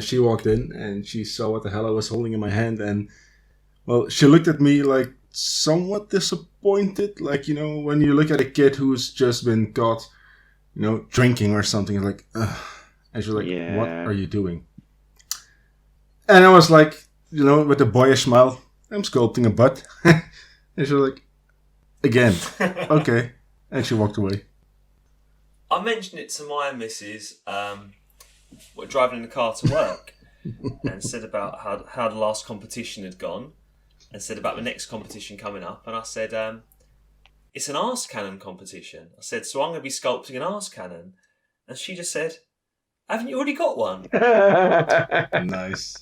she walked in and she saw what the hell I was holding in my hand. And, well, she looked at me like somewhat disappointed. Like, when you look at a kid who's just been caught, drinking or something, like, ugh. And she's like, yeah. What are you doing? And I was like, with a boyish smile, I'm sculpting a butt. And she was like, again, okay. And she walked away. I mentioned it to my missus, we're driving in the car to work, and said about how the last competition had gone, and said about the next competition coming up. And I said, it's an arse cannon competition. I said, so I'm going to be sculpting an arse cannon. And she just said, "Haven't you already got one?" Nice.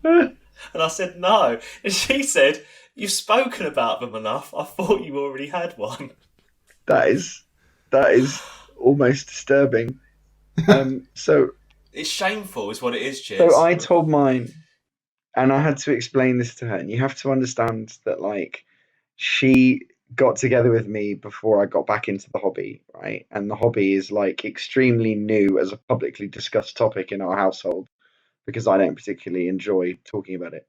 And I said, "No." And she said, "You've spoken about them enough. I thought you already had one." That is almost disturbing. So It's shameful, is what it is, Cheers. So I told mine, and I had to explain this to her. And you have to understand that, like, she got together with me before I got back into the hobby, right? And the hobby is like extremely new as a publicly discussed topic in our household because I don't particularly enjoy talking about it.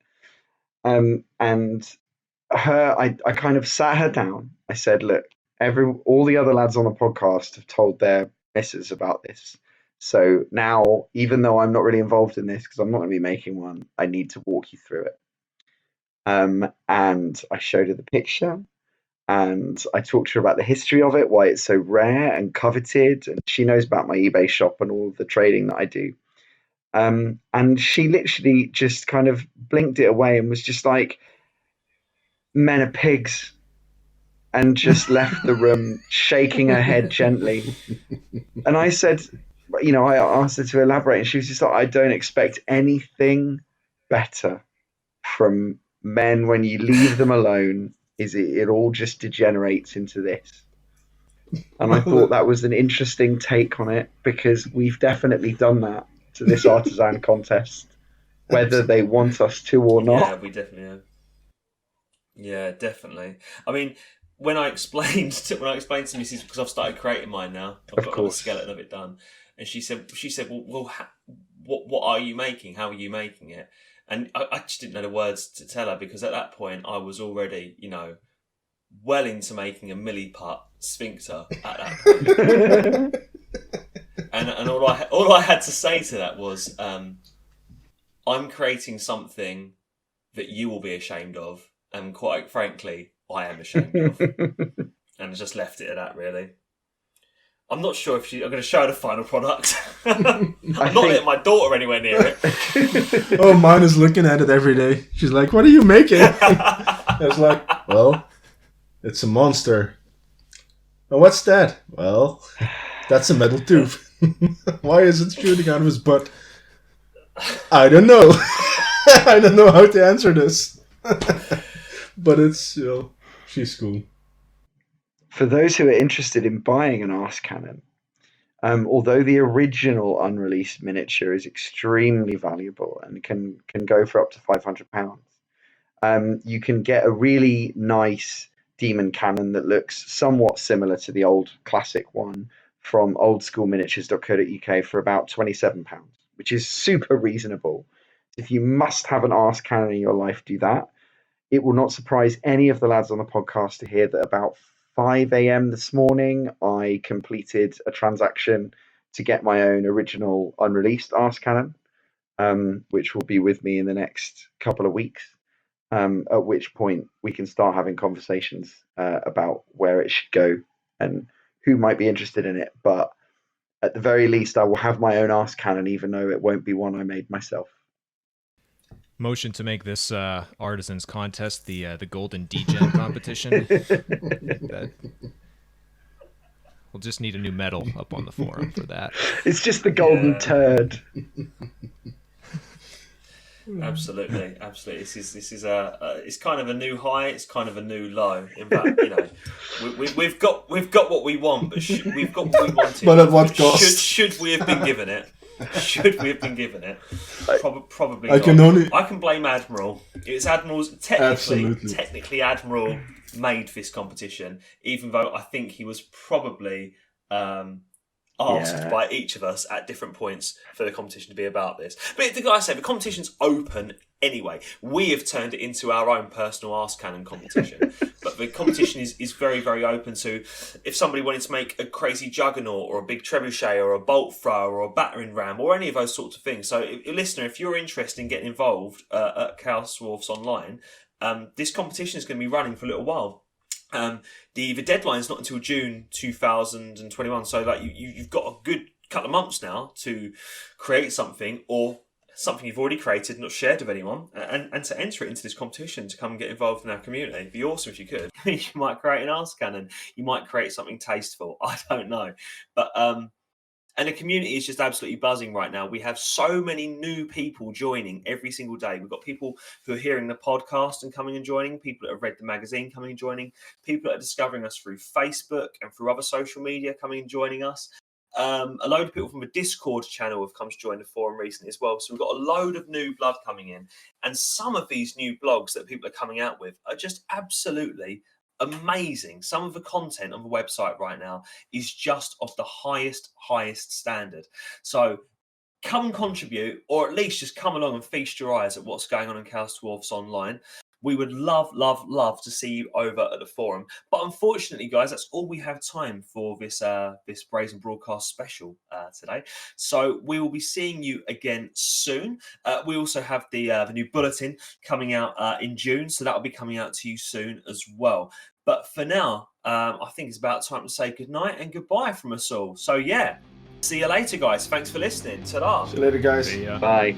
And I kind of sat her down. I said, look, all the other lads on the podcast have told their missus about this. So now, even though I'm not really involved in this because I'm not going to be making one, I need to walk you through it. And I showed her the picture, and I talked to her about the history of it, why it's so rare and coveted, and she knows about my eBay shop and all of the trading that I do. And she literally just kind of blinked it away and was just like, "Men are pigs," and just left the room, shaking her head gently. And I said, I asked her to elaborate, and she was just like, "I don't expect anything better from men when you leave them alone. It all just degenerates into this." And I thought that was an interesting take on it, because we've definitely done that to this artisan contest, whether they want us to or not. Yeah, we definitely have. Yeah, definitely. I mean, when I explained to Mrs. because I've started creating mine now, I've got a skeleton of it done, and she said, "Well, what are you making? How are you making it?" And I just didn't know the words to tell her, because at that point I was already, well into making a milliput sphincter at that point. and all I had to say to that was, I'm creating something that you will be ashamed of, and quite frankly, I am ashamed of. And I just left it at that, really. I'm not sure if I'm going to show her the final product. I'm not letting my daughter anywhere near it. Oh, mine is looking at it every day. She's like, "What are you making?" I was like, "Well, it's a monster." "Oh, what's that?" "Well, that's a metal tooth." "Why is it shooting out of his butt?" "I don't know." I don't know how to answer this. But it's, she's cool. For those who are interested in buying an arse cannon, although the original unreleased miniature is extremely valuable and can go for up to £500, you can get a really nice demon cannon that looks somewhat similar to the old classic one from oldschoolminiatures.co.uk for about £27, which is super reasonable. If you must have an arse cannon in your life, do that. It will not surprise any of the lads on the podcast to hear that about 5 a.m. this morning, I completed a transaction to get my own original unreleased arse cannon, which will be with me in the next couple of weeks, at which point we can start having conversations about where it should go and who might be interested in it. But at the very least, I will have my own arse cannon, even though it won't be one I made myself. Motion to make this artisans contest the golden degen competition. We'll just need a new medal up on the forum for that. It's just the golden turd. Absolutely. This is it's kind of a new high. It's kind of a new low. In fact, we've got what we want, but we've got what we wanted. But at what cost? Should we have been given it? Should we have been given it? Probably. I can blame Admiral. It's Admiral's technically Admiral made this competition, even though I think he was probably asked by each of us at different points for the competition to be about this. But like I say, the competition's open anyway. We have turned it into our own personal arse cannon competition. But the competition is very, very open to, if somebody wanted to make a crazy juggernaut or a big trebuchet or a bolt thrower or a battering ram or any of those sorts of things. So, listener, if you're interested in getting involved at Chaos Dwarfs Online, this competition is going to be running for a little while. The deadline is not until June 2021, so you've got a good couple of months now to create something or something you've already created, not shared with anyone, and to enter it into this competition to come and get involved in our community. It'd be awesome if you could. You might create an ask cannon. You might create something tasteful. I don't know. But and the community is just absolutely buzzing right now. We have so many new people joining every single day. We've got people who are hearing the podcast and coming and joining, people that have read the magazine coming and joining, people that are discovering us through Facebook and through other social media coming and joining us. A load of people from a Discord channel have come to join the forum recently as well. So we've got a load of new blood coming in. And some of these new blogs that people are coming out with are just absolutely amazing. Some of the content on the website right now is just of the highest standard. So come and contribute, or at least just come along and feast your eyes at what's going on in Chaos Dwarfs Online. We would love to see you over at the forum. But unfortunately, guys, that's all we have time for this this Brazen broadcast special today. So we will be seeing you again soon. We also have the new bulletin coming out in June, so that will be coming out to you soon as well. But for now, I think it's about time to say goodnight and goodbye from us all. So yeah, see you later, guys. Thanks for listening. Ta-da. See you later, guys. See ya. Bye.